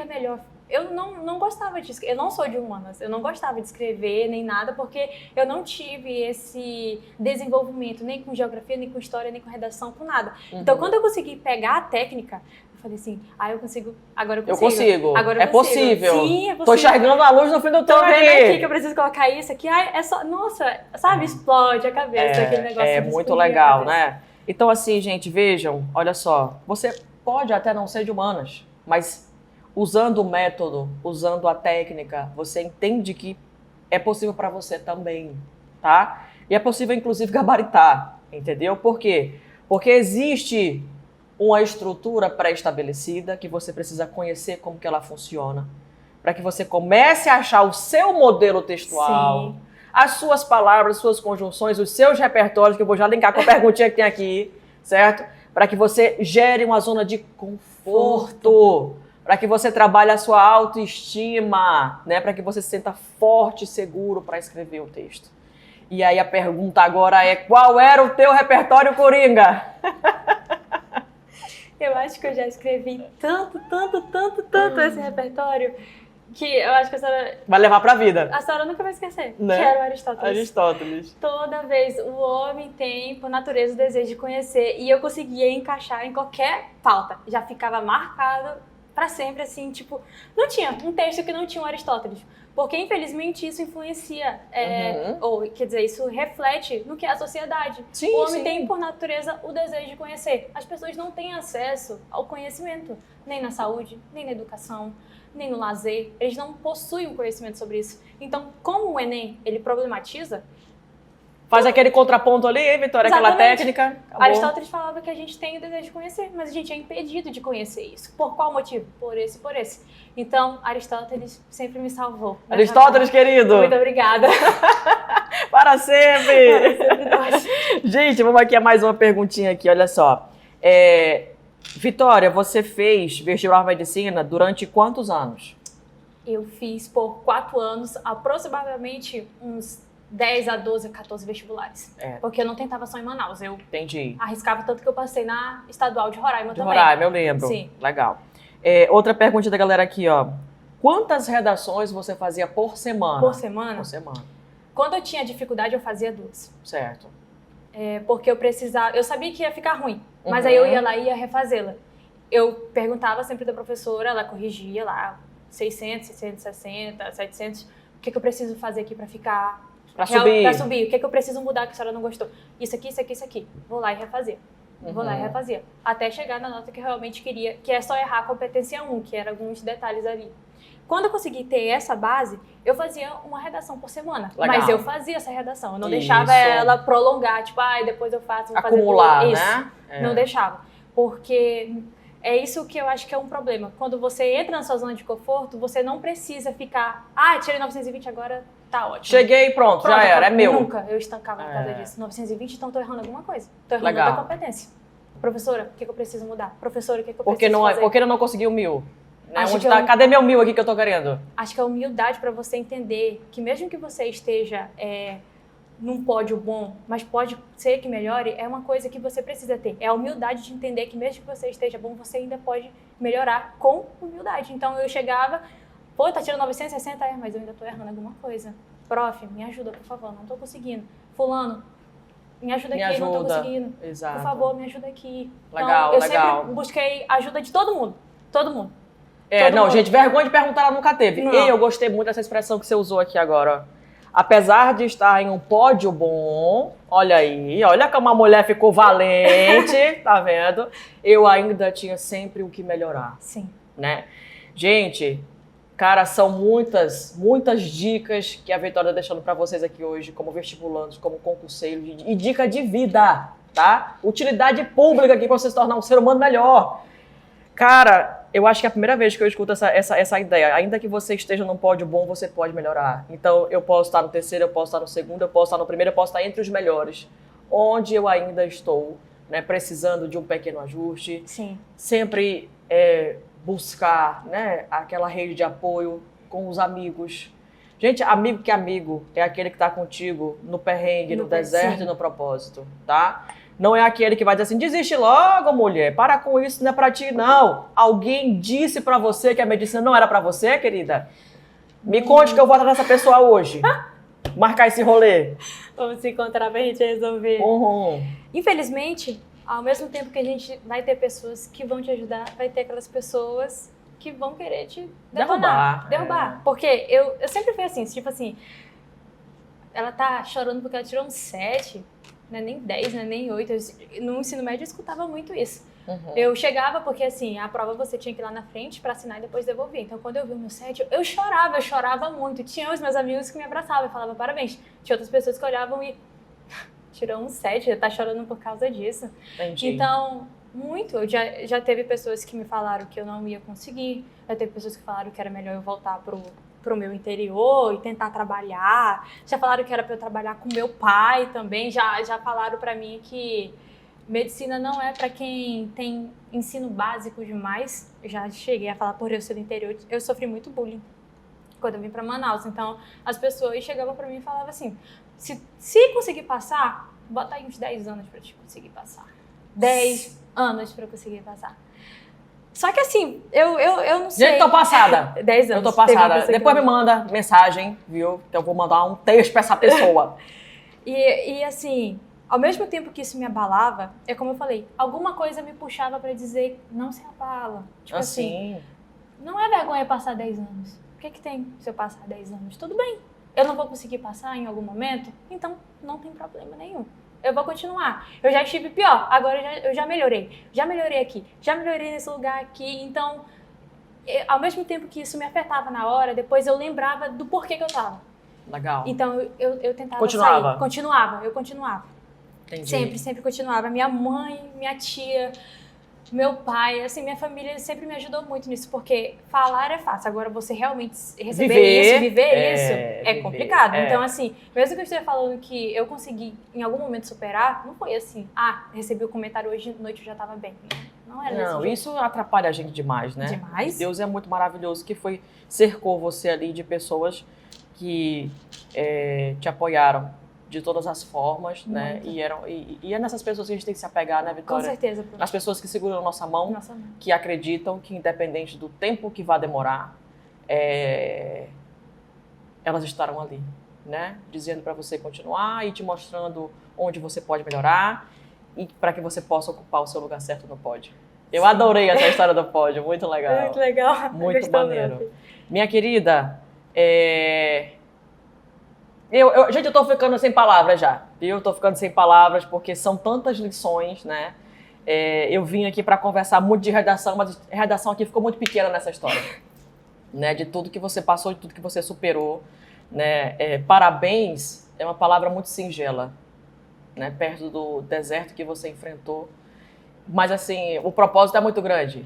melhor. Eu não gostava disso. Eu não sou de humanas. Eu não gostava de escrever nem nada, porque eu não tive esse desenvolvimento nem com geografia, nem com história, nem com redação, com nada. Uhum. Então, quando eu consegui pegar a técnica, eu falei assim, eu consigo, agora eu consigo. Eu consigo. Agora eu consigo. Possível. Sim, é possível. Tô enxergando a luz no fim do túnel. Tô vendo aqui que eu preciso colocar isso aqui. É só, nossa, sabe, explode a cabeça, aquele negócio. É muito legal, né? Então, assim, gente, vejam, olha só, você pode até não ser de humanas, mas usando o método, usando a técnica, você entende que é possível para você também, tá? E é possível, inclusive, gabaritar, entendeu? Por quê? Porque existe uma estrutura pré-estabelecida que você precisa conhecer como que ela funciona, para que você comece a achar o seu modelo textual, as suas palavras, as suas conjunções, os seus repertórios, que eu vou já linkar com a perguntinha que tem aqui, certo? Para que você gere uma zona de conforto, para que você trabalhe a sua autoestima, né? Para que você se sinta forte e seguro para escrever o texto. E aí a pergunta agora é, qual era o teu repertório, Coringa? Eu acho que eu já escrevi tanto esse repertório, que eu acho que a senhora... Vai levar pra vida. A senhora nunca vai esquecer, né? Que era o Aristóteles. Aristóteles. Toda vez, o homem tem, por natureza, o desejo de conhecer, e eu conseguia encaixar em qualquer pauta. Já ficava marcado para sempre, assim, tipo, não tinha um texto que não tinha um Aristóteles. Porque, infelizmente, isso influencia, ou, quer dizer, isso reflete no que é a sociedade. Sim, o homem sim. tem, por natureza, o desejo de conhecer. As pessoas não têm acesso ao conhecimento, nem na saúde, nem na educação, nem no lazer. Eles não possuem um conhecimento sobre isso. Então, como o Enem, ele problematiza... Faz aquele contraponto ali, Vitória, aquela técnica. Acabou. Aristóteles falava que a gente tem o desejo de conhecer, mas a gente é impedido de conhecer isso. Por qual motivo? Por esse e por esse. Então, Aristóteles sempre me salvou. Aristóteles, querido! Muito obrigada. Para sempre! Para sempre. Gente, vamos aqui a mais uma perguntinha aqui, olha só. Vitória, você fez vestibular medicina durante quantos anos? Eu fiz por 4 anos, aproximadamente uns 10 a 12, 14 vestibulares. Porque eu não tentava só em Manaus, eu Entendi. arriscava tanto que eu passei na estadual de Roraima também. Roraima, eu lembro. Sim. Legal. Outra pergunta da galera aqui, ó. Quantas redações você fazia por semana? Por semana? Por semana. Quando eu tinha dificuldade, eu fazia 2. Certo. Porque eu precisava... Eu sabia que ia ficar ruim, mas aí eu ia lá e ia refazê-la. Eu perguntava sempre da professora, ela corrigia lá, 600, 660, 700. O que eu preciso fazer aqui para ficar... Pra subir. O que eu preciso mudar que a senhora não gostou? Isso aqui, isso aqui, isso aqui. Vou lá e refazia. Vou lá e refazia. Até chegar na nota que eu realmente queria, que é só errar a competência 1, que era alguns detalhes ali. Quando eu consegui ter essa base, eu fazia uma redação por semana. Legal. Mas eu fazia essa redação. Eu não deixava ela prolongar, tipo, depois eu faço, vou acumular, fazer né? Isso. Não deixava. Porque é isso que eu acho que é um problema. Quando você entra na sua zona de conforto, você não precisa ficar, tirei 920 agora, tá ótimo. Cheguei e pronto, já era, é meu. Nunca, eu estancava por causa disso. 920, então tô errando alguma coisa. Tô errando Legal. outra competência. Professora, o que eu preciso mudar? Professora, o que eu preciso fazer? Porque eu não consegui o 1000? Né? Cadê meu 1000 aqui que eu tô querendo? Acho que a humildade para você entender que mesmo que você esteja num pódio bom, mas pode ser que melhore, é uma coisa que você precisa ter. É a humildade de entender que mesmo que você esteja bom, você ainda pode melhorar com humildade. Então eu chegava, tá tirando 960, mas eu ainda tô errando alguma coisa. Prof, me ajuda, por favor, não tô conseguindo. Fulano, me ajuda aqui, não tô conseguindo. Exato. Por favor, me ajuda aqui. Legal, então, eu sempre busquei ajuda de todo mundo. Todo mundo. Gente, vergonha de perguntar, ela nunca teve. Não. Eu gostei muito dessa expressão que você usou aqui agora, ó. Apesar de estar em um pódio bom, olha aí, olha como a mulher ficou valente, tá vendo? Eu ainda tinha sempre o que melhorar. Sim. Né? Gente, cara, são muitas dicas que a Vitória tá deixando pra vocês aqui hoje, como vestibulandos, como concurseiros, e dica de vida, tá? Utilidade pública aqui pra você se tornar um ser humano melhor. Cara, eu acho que é a primeira vez que eu escuto essa ideia. Ainda que você esteja num pódio bom, você pode melhorar. Então, eu posso estar no terceiro, eu posso estar no segundo, eu posso estar no primeiro, eu posso estar entre os melhores. Onde eu ainda estou, né, precisando de um pequeno ajuste. Sim. Sempre buscar, né, aquela rede de apoio com os amigos. Gente, amigo que amigo é aquele que está contigo no perrengue, no deserto e no propósito, tá? Não é aquele que vai dizer assim, desiste logo, mulher, para com isso, não é pra ti, não. Alguém disse pra você que a medicina não era pra você, querida? Me conte que eu vou atrás dessa pessoa hoje. Marcar esse rolê. Vamos se encontrar pra gente resolver. Infelizmente, ao mesmo tempo que a gente vai ter pessoas que vão te ajudar, vai ter aquelas pessoas que vão querer te derrubar. Porque eu sempre fui assim, tipo assim, ela tá chorando porque ela tirou um 7... Não é nem 10, não é nem 8. No ensino médio eu escutava muito isso. Eu chegava porque, assim, a prova você tinha que ir lá na frente para assinar e depois devolver. Então, quando eu vi o meu 7, eu chorava muito. Tinha os meus amigos que me abraçavam e falavam parabéns. Tinha outras pessoas que olhavam e tirou um 7, tá chorando por causa disso. Entendi. Então, muito. Já teve pessoas que me falaram que eu não ia conseguir. Já teve pessoas que falaram que era melhor eu voltar pro meu interior e tentar trabalhar. Já falaram que era para eu trabalhar com meu pai também. Já falaram para mim que medicina não é para quem tem ensino básico demais. Eu já cheguei a falar, por eu ser do interior, eu sofri muito bullying quando eu vim para Manaus. Então, as pessoas chegavam para mim e falavam assim, se conseguir passar, bota aí uns 10 anos para te conseguir passar. 10 anos para conseguir passar. Só que assim, eu não sei. Gente, tô passada. 10 anos. Eu tô passada. Depois me manda mensagem, viu? Que eu vou mandar um texto pra essa pessoa. E assim, ao mesmo tempo que isso me abalava, é como eu falei, alguma coisa me puxava pra dizer, não se abala. Tipo assim, não é vergonha passar 10 anos. O que tem se eu passar 10 anos? Tudo bem. Eu não vou conseguir passar em algum momento, então não tem problema nenhum. Eu vou continuar. Eu já estive pior, agora eu já melhorei. Já melhorei aqui, já melhorei nesse lugar aqui. Então, ao mesmo tempo que isso me afetava na hora, depois eu lembrava do porquê que eu tava. Legal. Então, eu tentava Continuava. sair. Eu continuava. Entendi. Sempre continuava. Minha mãe, minha tia, meu pai, assim, minha família sempre me ajudou muito nisso, porque falar é fácil. Agora, você realmente viver isso, é complicado. Então, assim, mesmo que eu esteja falando que eu consegui, em algum momento, superar, não foi assim, recebi o comentário hoje de noite, eu já estava bem. Não era desse jeito. Isso atrapalha a gente demais, né? Demais. Deus é muito maravilhoso, que cercou você ali de pessoas que te apoiaram de todas as formas, muito. Né? E é nessas pessoas que a gente tem que se apegar, né, Vitória? Com certeza. As pessoas que seguram nossa mão, que acreditam que independente do tempo que vai demorar, elas estarão ali, né? Dizendo para você continuar e te mostrando onde você pode melhorar e para que você possa ocupar o seu lugar certo no pódio. Eu adorei essa história do pódio, muito legal. Muito legal. Muito maneiro. Minha querida, gente, eu tô ficando sem palavras já. Eu tô ficando sem palavras porque são tantas lições, né? Eu vim aqui para conversar muito de redação, mas a redação aqui ficou muito pequena nessa história. Né? De tudo que você passou, de tudo que você superou. Né? Parabéns é uma palavra muito singela, né? Perto do deserto que você enfrentou. Mas, assim, o propósito é muito grande.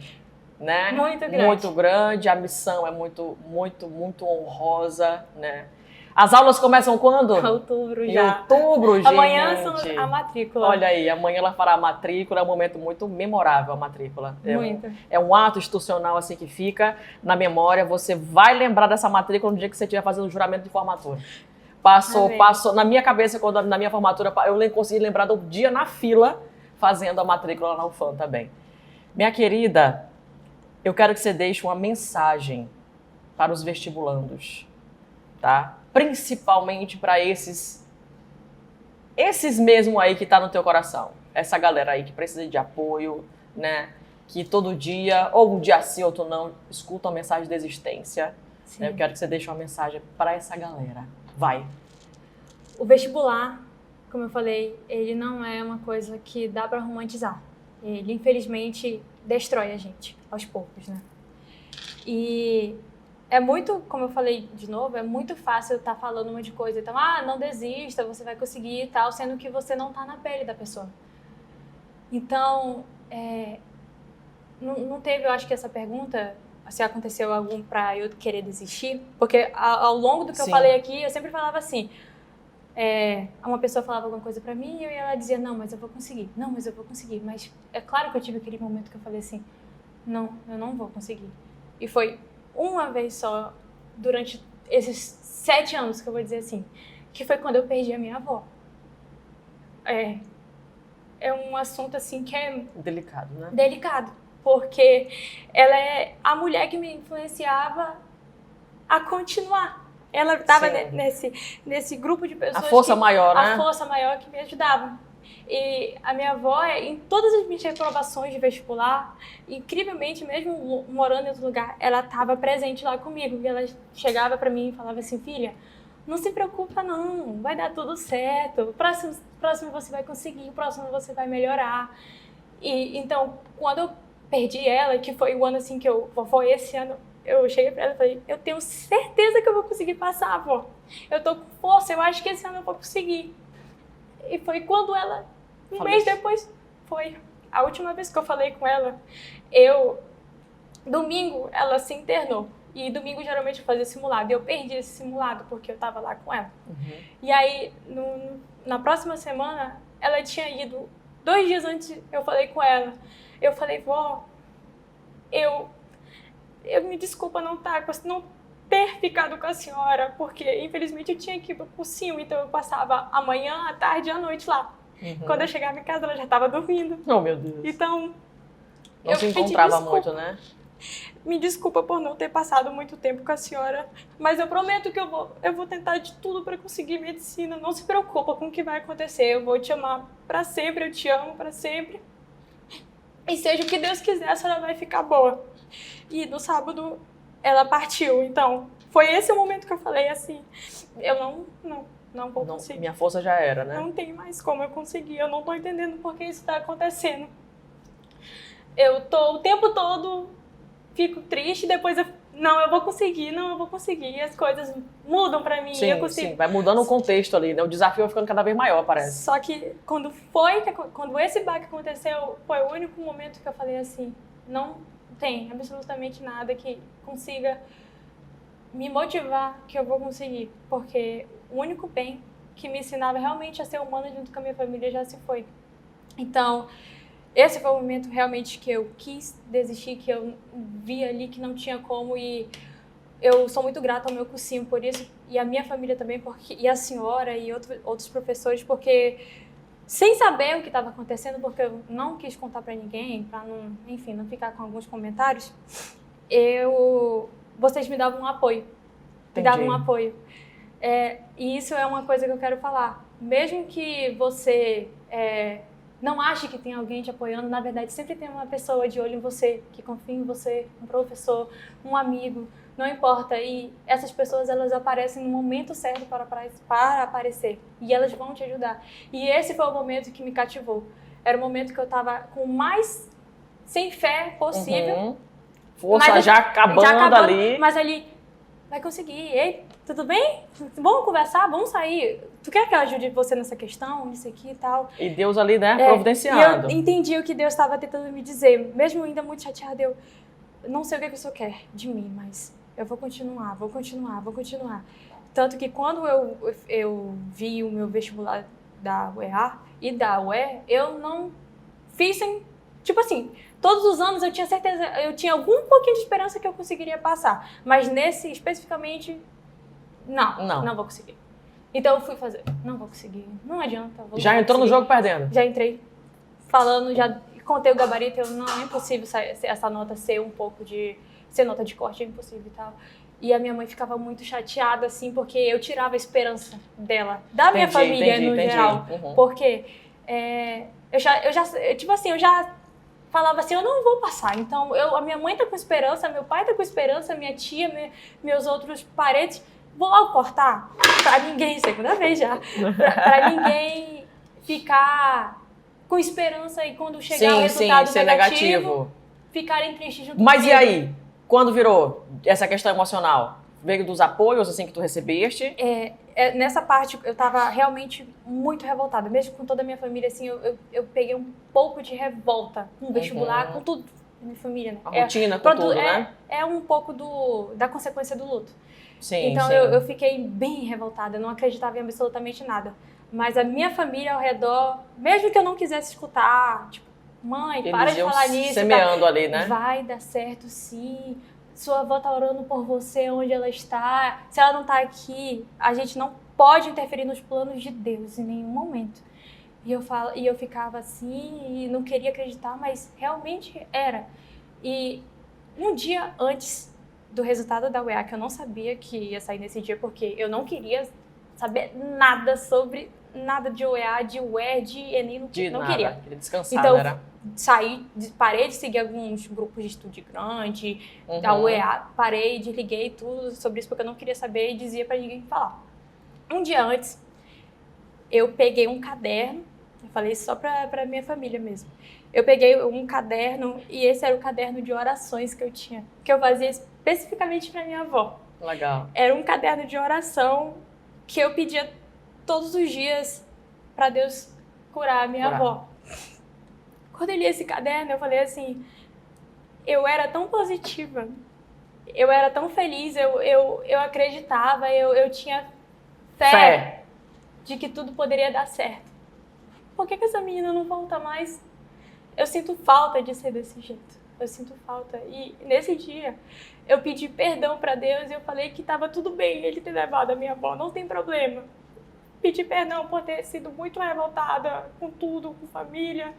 Né? Muito grande. Muito grande, a missão é muito, muito, muito honrosa, né? As aulas começam quando? Em outubro já. Em outubro, gente. Amanhã são a matrícula. Olha aí, amanhã ela fará a matrícula, é um momento muito memorável a matrícula. Muito. É um ato institucional assim que fica na memória, você vai lembrar dessa matrícula no dia que você estiver fazendo o juramento de formatura. Passou, na minha cabeça, na minha formatura, eu consegui lembrar do dia na fila fazendo a matrícula na UFAM também. Minha querida, eu quero que você deixe uma mensagem para os vestibulandos, tá? Principalmente para esses mesmo aí que tá no teu coração. Essa galera aí que precisa de apoio, né? Que todo dia, ou um dia sim, outro não, escuta uma mensagem de existência. Né? Eu quero que você deixe uma mensagem para essa galera. Vai. O vestibular, como eu falei, ele não é uma coisa que dá para romantizar. Ele, infelizmente, destrói a gente, aos poucos, né? E é muito, como eu falei de novo, é muito fácil estar falando um monte de coisa. Então, não desista, você vai conseguir e tal, sendo que você não está na pele da pessoa. Então, não teve, eu acho que essa pergunta, se aconteceu algum para eu querer desistir, porque ao longo do que eu falei aqui, eu sempre falava assim, uma pessoa falava alguma coisa para mim e ela dizia, não, mas eu vou conseguir, mas é claro que eu tive aquele momento que eu falei assim, não, eu não vou conseguir. E foi uma vez só, durante esses 7 anos, que eu vou dizer assim, que foi quando eu perdi a minha avó. É um assunto, assim, que é... Delicado, né? Delicado, porque ela é a mulher que me influenciava a continuar. Ela estava nesse grupo de pessoas... A força maior, né? A força maior que me ajudava. E a minha avó, em todas as minhas reprovações de vestibular, incrivelmente, mesmo morando em outro lugar, ela estava presente lá comigo. E ela chegava para mim e falava assim, filha, não se preocupa não, vai dar tudo certo. O próximo você vai conseguir, o próximo você vai melhorar. E então, quando eu perdi ela, que foi o ano assim que foi esse ano, eu cheguei para ela e falei, eu tenho certeza que eu vou conseguir passar, avó. Eu tô com força, eu acho que esse ano eu vou conseguir. E foi quando ela, um mês depois, foi a última vez que eu falei com ela. Domingo, ela se internou. E domingo, geralmente, eu fazia simulado. E eu perdi esse simulado, porque eu tava lá com ela. Uhum. E aí, na próxima semana, ela tinha ido. 2 dias antes, eu falei com ela. Eu falei, vó, eu me desculpa não ter ficado com a senhora, porque infelizmente eu tinha que ir pro cursinho, então eu passava a manhã, a tarde e a noite lá. Uhum. Quando eu chegava em casa, ela já estava dormindo. Oh, meu Deus. Então, não se encontrava muito, né? Me desculpa por não ter passado muito tempo com a senhora, mas eu prometo que eu vou tentar de tudo para conseguir medicina. Não se preocupa com o que vai acontecer, eu vou te amar para sempre, eu te amo para sempre. E seja o que Deus quiser, a senhora vai ficar boa. e no sábado ela partiu. Então, foi esse o momento que eu falei assim, eu não vou conseguir. Minha força já era, né? Não tem mais como eu conseguir, eu não tô entendendo por que isso tá acontecendo. Eu tô o tempo todo, fico triste, depois eu vou conseguir, e as coisas mudam pra mim. Sim, eu consigo. Sim, vai mudando o contexto ali, né? O desafio vai ficando cada vez maior, parece. Só que quando esse baque aconteceu, foi o único momento que eu falei assim, não tem absolutamente nada que consiga me motivar que eu vou conseguir, porque o único bem que me ensinava realmente a ser humana junto com a minha família já se foi. Então, esse foi o momento realmente que eu quis desistir, que eu vi ali que não tinha como, e eu sou muito grata ao meu cursinho por isso, e a minha família também, e a senhora e outros professores, porque sem saber o que estava acontecendo, porque eu não quis contar para ninguém, para não ficar com alguns comentários, vocês me davam um apoio. Entendi. Me davam um apoio. E isso é uma coisa que eu quero falar. Mesmo que você não ache que tem alguém te apoiando, na verdade sempre tem uma pessoa de olho em você, que confia em você, um professor, um amigo, não importa. E essas pessoas, elas aparecem no momento certo para aparecer. E elas vão te ajudar. E esse foi o momento que me cativou. Era o momento que eu estava com mais sem fé possível. Uhum. Força já acabando ali. Mas ali, vai conseguir. Ei, tudo bem? Vamos conversar? Vamos sair? Tu quer que eu ajude você nessa questão, nisso aqui e tal? E Deus ali, né, providenciando. E eu entendi o que Deus estava tentando me dizer. Mesmo ainda muito chateada, eu não sei o que o Senhor quer de mim, mas eu vou continuar. Tanto que quando eu vi o meu vestibular da UEA e da UE, eu não fiz sem... Tipo assim, todos os anos eu tinha certeza, eu tinha algum pouquinho de esperança que eu conseguiria passar. Mas nesse, especificamente, não vou conseguir. Então eu fui fazer, não vou conseguir, não adianta. Já entrou no jogo perdendo? Já entrei falando, já contei o gabarito, não é impossível essa nota ser ser nota de corte, é impossível e tal. E a minha mãe ficava muito chateada, assim, porque eu tirava a esperança dela, da minha família no geral. Uhum. Porque eu já falava assim, eu não vou passar. Então, a minha mãe tá com esperança, meu pai tá com esperança, minha tia, meus outros parentes. Vou logo cortar pra ninguém, segunda vez já, pra ninguém ficar com esperança e quando chegar o resultado negativo, ficarem tristes junto Mas comigo. E aí? Quando virou essa questão emocional? Veio dos apoios, assim, que tu recebeste? Nessa parte, eu tava realmente muito revoltada. Mesmo com toda a minha família, assim, eu peguei um pouco de revolta com o vestibular, com tudo. Minha família, né? A rotina, com tudo, né? É um pouco da consequência do luto. Sim, então, sim. Eu fiquei bem revoltada. Eu não acreditava em absolutamente nada. Mas a minha família ao redor, mesmo que eu não quisesse escutar, tipo, mãe, para de falar nisso. Semeando ali, né? Vai dar certo, sim. Sua avó tá orando por você onde ela está. Se ela não tá aqui, a gente não pode interferir nos planos de Deus em nenhum momento. E eu ficava assim e não queria acreditar, mas realmente era. E um dia antes do resultado da UEA, que eu não sabia que ia sair nesse dia, porque eu não queria saber nada sobre nada de UEA, de UE, de Enem, não queria. Queria descansar, então, era? Parei de seguir alguns grupos de estudo grande, da UEA, desliguei tudo sobre isso, porque eu não queria saber e dizia pra ninguém falar. Um dia antes, eu peguei um caderno, eu falei isso só pra minha família mesmo. Eu peguei um caderno e esse era o caderno de orações que eu tinha, que eu fazia especificamente pra minha avó. Legal. Era um caderno de oração que eu pedia todos os dias pra Deus curar a minha avó. Quando eu li esse caderno, eu falei assim, eu era tão positiva, eu era tão feliz, eu acreditava, eu tinha fé de que tudo poderia dar certo. Por que essa menina não volta mais? Eu sinto falta de ser desse jeito. Eu sinto falta. E nesse dia, eu pedi perdão pra Deus e eu falei que estava tudo bem ele ter levado a minha avó, não tem problema. Pedi perdão por ter sido muito revoltada com tudo, com família,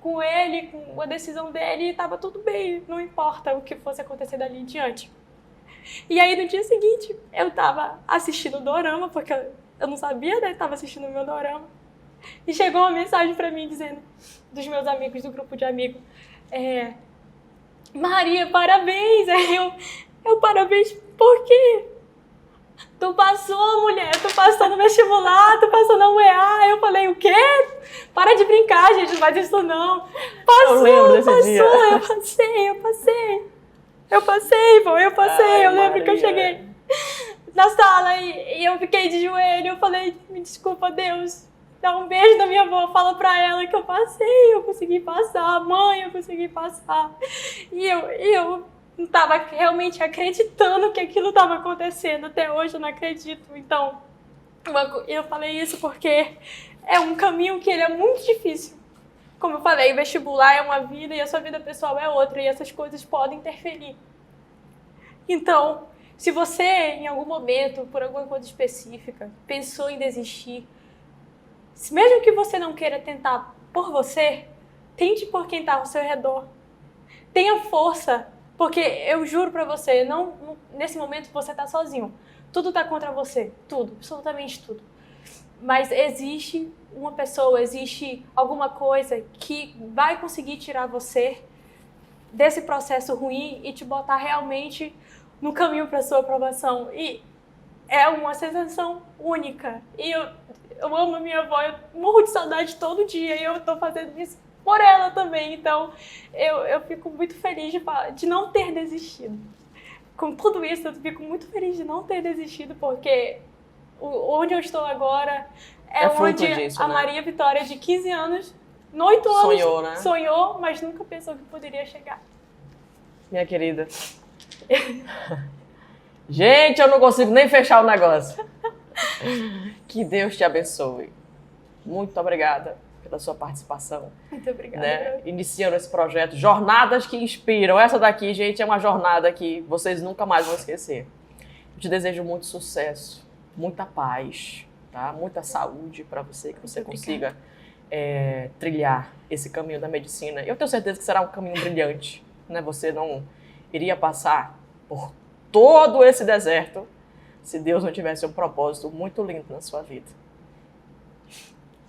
com ele, com a decisão dele, e estava tudo bem, não importa o que fosse acontecer dali em diante. E aí, no dia seguinte, eu estava assistindo o dorama, porque eu não sabia, né? Estava assistindo o meu dorama. E chegou uma mensagem para mim dizendo, dos meus amigos, do grupo de amigos, Maria, parabéns! Aí eu parabéns por quê? Tu passou, mulher, tu passou no vestibular, tu passou na UEA. Eu falei, o quê? Para de brincar, gente, não faz isso não. Passou, eu lembro desse dia. eu passei. Eu lembro que eu cheguei na sala e eu fiquei de joelho. Eu falei, me desculpa, Deus, dá um beijo da minha avó, fala pra ela que eu passei, eu consegui passar, mãe, eu consegui passar. E eu não estava realmente acreditando que aquilo estava acontecendo. Até hoje eu não acredito. Então, eu falei isso porque é um caminho que ele é muito difícil. Como eu falei, vestibular é uma vida e a sua vida pessoal é outra. E essas coisas podem interferir. Então, se você, em algum momento, por alguma coisa específica, pensou em desistir, mesmo que você não queira tentar por você, tente por quem está ao seu redor. Tenha força. Porque eu juro pra você, nesse momento você tá sozinho. Tudo tá contra você. Tudo, absolutamente tudo. Mas existe uma pessoa, existe alguma coisa que vai conseguir tirar você desse processo ruim e te botar realmente no caminho pra sua aprovação. E é uma sensação única. E eu amo a minha avó, eu morro de saudade todo dia e eu tô fazendo isso por ela também, então eu fico muito feliz de não ter desistido. Com tudo isso, eu fico muito feliz de não ter desistido, porque onde eu estou agora é onde disso, a né? Maria Vitória, de 15 anos, no 8 anos, Sonhou, né? Sonhou, mas nunca pensou que poderia chegar. Minha querida. Gente, eu não consigo nem fechar o negócio. Que Deus te abençoe. Muito obrigada pela sua participação. Muito obrigada. Né? Iniciando esse projeto, Jornadas que Inspiram. Essa daqui, gente, é uma jornada que vocês nunca mais vão esquecer. Eu te desejo muito sucesso, muita paz, tá? Muita saúde para você, que você consiga trilhar esse caminho da medicina. Eu tenho certeza que será um caminho brilhante, né? Você não iria passar por todo esse deserto se Deus não tivesse um propósito muito lindo na sua vida.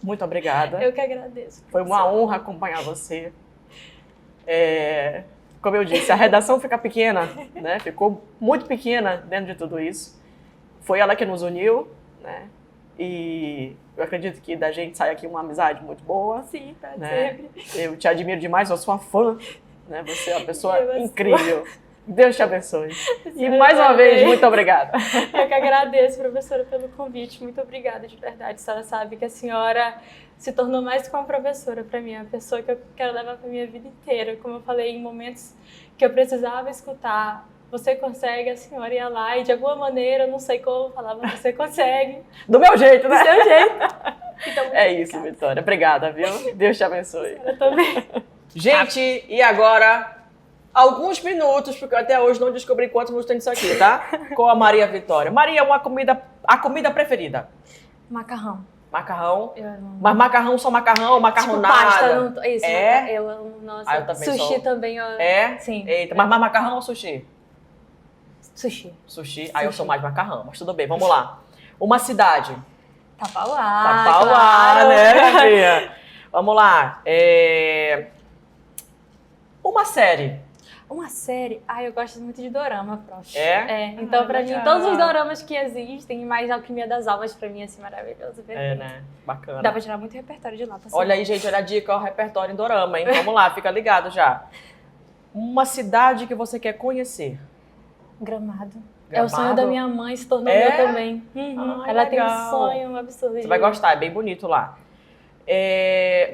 Muito obrigada. Eu que agradeço. Foi uma honra acompanhar você. Como eu disse, a redação fica pequena, né? Ficou muito pequena dentro de tudo isso. Foi ela que nos uniu, né? E eu acredito que da gente sai aqui uma amizade muito boa. Sim, tá né? sempre. Eu te admiro demais, eu sou uma fã, né? Você é uma pessoa incrível. Deus te abençoe. E mais uma vez, muito obrigada. Eu que agradeço, professora, pelo convite. Muito obrigada, de verdade. A senhora sabe que a senhora se tornou mais que uma professora para mim, a pessoa que eu quero levar para minha vida inteira. Como eu falei, em momentos que eu precisava escutar, você consegue, a senhora ia lá e de alguma maneira, não sei como, falava, você consegue. Do meu jeito, né? Do seu jeito. Então, é isso, Vitória. Obrigada, viu? Deus te abençoe. Eu também. Gente, e agora... alguns minutos, porque eu até hoje não descobri quantos minutos tem disso aqui, tá? Com a Maria Vitória. Maria, a comida preferida? Macarrão. Macarrão? Eu amo. Mas macarrão só macarrão ou macarronada? Tipo pasta, não... Isso, É? eu amo, nossa. Eu também sushi sou. também, ó. É? Sim. Eita, mas mais macarrão ou sushi? Sushi. Sushi? Aí eu sou mais macarrão, mas tudo bem, vamos lá. Uma cidade. Tapauá, Tapauá, claro. né, minha filha? Vamos lá. Uma série. Uma série? Eu gosto muito de dorama, prof. Ah, Então, pra legal. mim, todos os doramas que existem, mais Alquimia das Almas, pra mim, assim, maravilhoso. Perfeito. Né? Bacana. Dá pra tirar muito repertório de lá. Tá Olha aí, gente, olha a dica, o repertório em dorama, hein? Vamos lá, fica ligado já. Uma cidade que você quer conhecer. Gramado. É o Gramado? sonho da minha mãe, se tornou É? meu também. Uhum. Ai, Ela tem legal. um sonho absurdo. Você vai gostar, é bem bonito lá.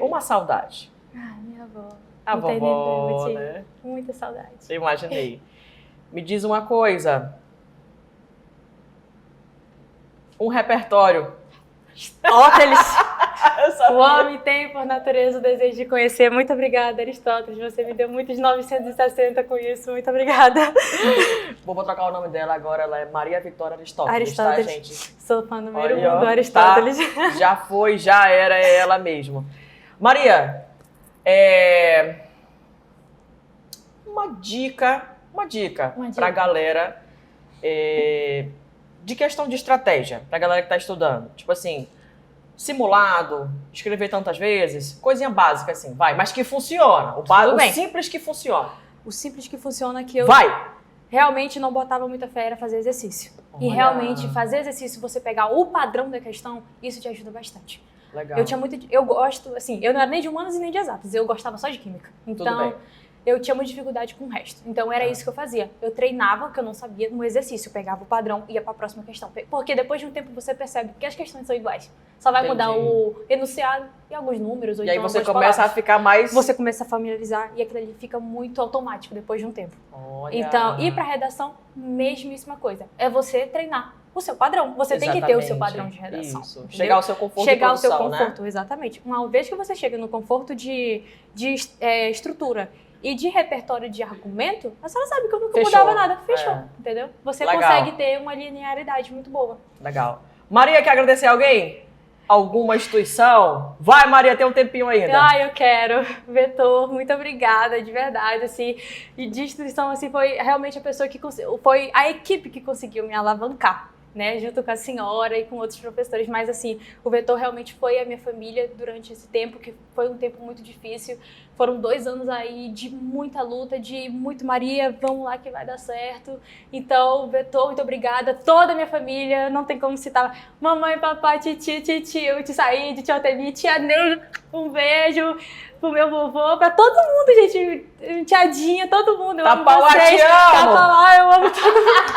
Uma saudade. Minha avó. A Não tem vovó, nem né? Muita saudade. Eu imaginei. Me diz uma coisa. Um repertório. Aristóteles. Eu sabia. O homem tem, por natureza, o desejo de conhecer. Muito obrigada, Aristóteles. Você me deu muitos 960 com isso. Muito obrigada. Vou trocar o nome dela agora. Ela é Maria Vitória Aristóteles, Aristóteles. tá, gente? Sou fã número Olha, 1 do Aristóteles. Tá? Já foi, já era, é ela mesmo. Maria, uma dica pra galera de questão de estratégia, pra galera que tá estudando. Tipo assim, simulado, escrever tantas vezes, coisinha básica assim, vai, mas que funciona. O simples que funciona. O simples que funciona que eu Vai! realmente não botava muita fé era fazer exercício. E Olha. realmente fazer exercício, você pegar o padrão da questão, isso te ajuda bastante. Legal. Eu gosto, assim, eu não era nem de humanas e nem de exatas, eu gostava só de química. Tudo Então, bem. eu tinha muita dificuldade com o resto. Então, era isso que eu fazia. Eu treinava o que eu não sabia no exercício, pegava o padrão e ia para a próxima questão. Porque depois de um tempo você percebe que as questões são iguais. Só vai mudar o enunciado e alguns números. Ou E aí então você algumas começa palavras. a ficar mais... Você começa a familiarizar e aquilo ali fica muito automático depois de um tempo. Olha. Então, e para redação, mesmíssima coisa. É você treinar o seu padrão. Você tem que ter o seu padrão de redação. Isso. Entendeu? Chegar ao seu conforto Chegar de produção, ao seu conforto, né? exatamente. Uma vez que você chega no conforto de estrutura e de repertório de argumento, a senhora sabe que eu nunca Fechou. mudava nada. Fechou, É. entendeu? Você Legal. consegue ter uma linearidade muito boa. Legal. Maria, quer agradecer a alguém? Alguma instituição? Vai, Maria, tem um tempinho ainda. Eu quero. Vetor, muito obrigada, de verdade, assim. E de instituição, assim, foi realmente a pessoa que foi a equipe que conseguiu me alavancar, né? Junto com a senhora e com outros professores. Mas, assim, o Vetor realmente foi a minha família durante esse tempo, que foi um tempo muito difícil. Foram 2 anos aí de muita luta, de muito Maria, vamos lá que vai dar certo. Então, Vetor, muito obrigada. Toda a minha família, não tem como citar. Mamãe, papai, titio, tia Saíde, tia Otemi, tia Neuza, um beijo pro meu vovô, pra todo mundo, gente. Tiadinha, todo mundo. Eu amo Tapauá, vocês. te amo! Tapauá, eu amo todo mundo.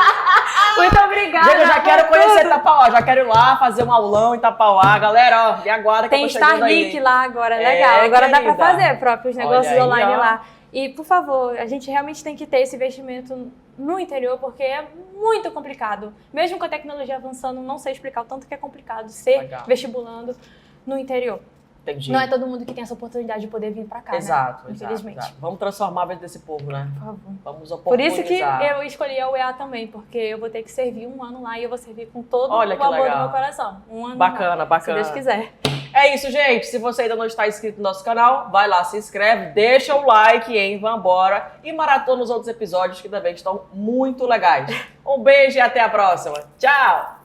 Muito obrigada. Gente, eu já quero conhecer Tapauá, já quero ir lá fazer um aulão em Tapauá. Galera, ó, e agora que Tem eu tô chegando aí, Starlink hein? lá agora, legal. Agora dá pra querida. fazer próprios negócios Olha aí, online ó. lá. E, por favor, a gente realmente tem que ter esse investimento no interior, porque é muito complicado. Mesmo com a tecnologia avançando, não sei explicar o tanto que é complicado ser Legal. vestibulando no interior. Entendi. Não é todo mundo que tem essa oportunidade de poder vir pra cá, Exato, né? exato, Infelizmente. exato. Vamos transformar a vida desse povo, né? Por favor. Vamos Por oportunizar. isso que eu escolhi a UEA também, porque eu vou ter que servir 1 ano lá e eu vou servir com todo Olha o que amor legal. do meu coração. 1 ano Bacana, lá, bacana. se Deus quiser. É isso, gente. Se você ainda não está inscrito no nosso canal, vai lá, se inscreve, deixa o like, hein? Vambora. E maratona os outros episódios que também estão muito legais. Um beijo e até a próxima. Tchau!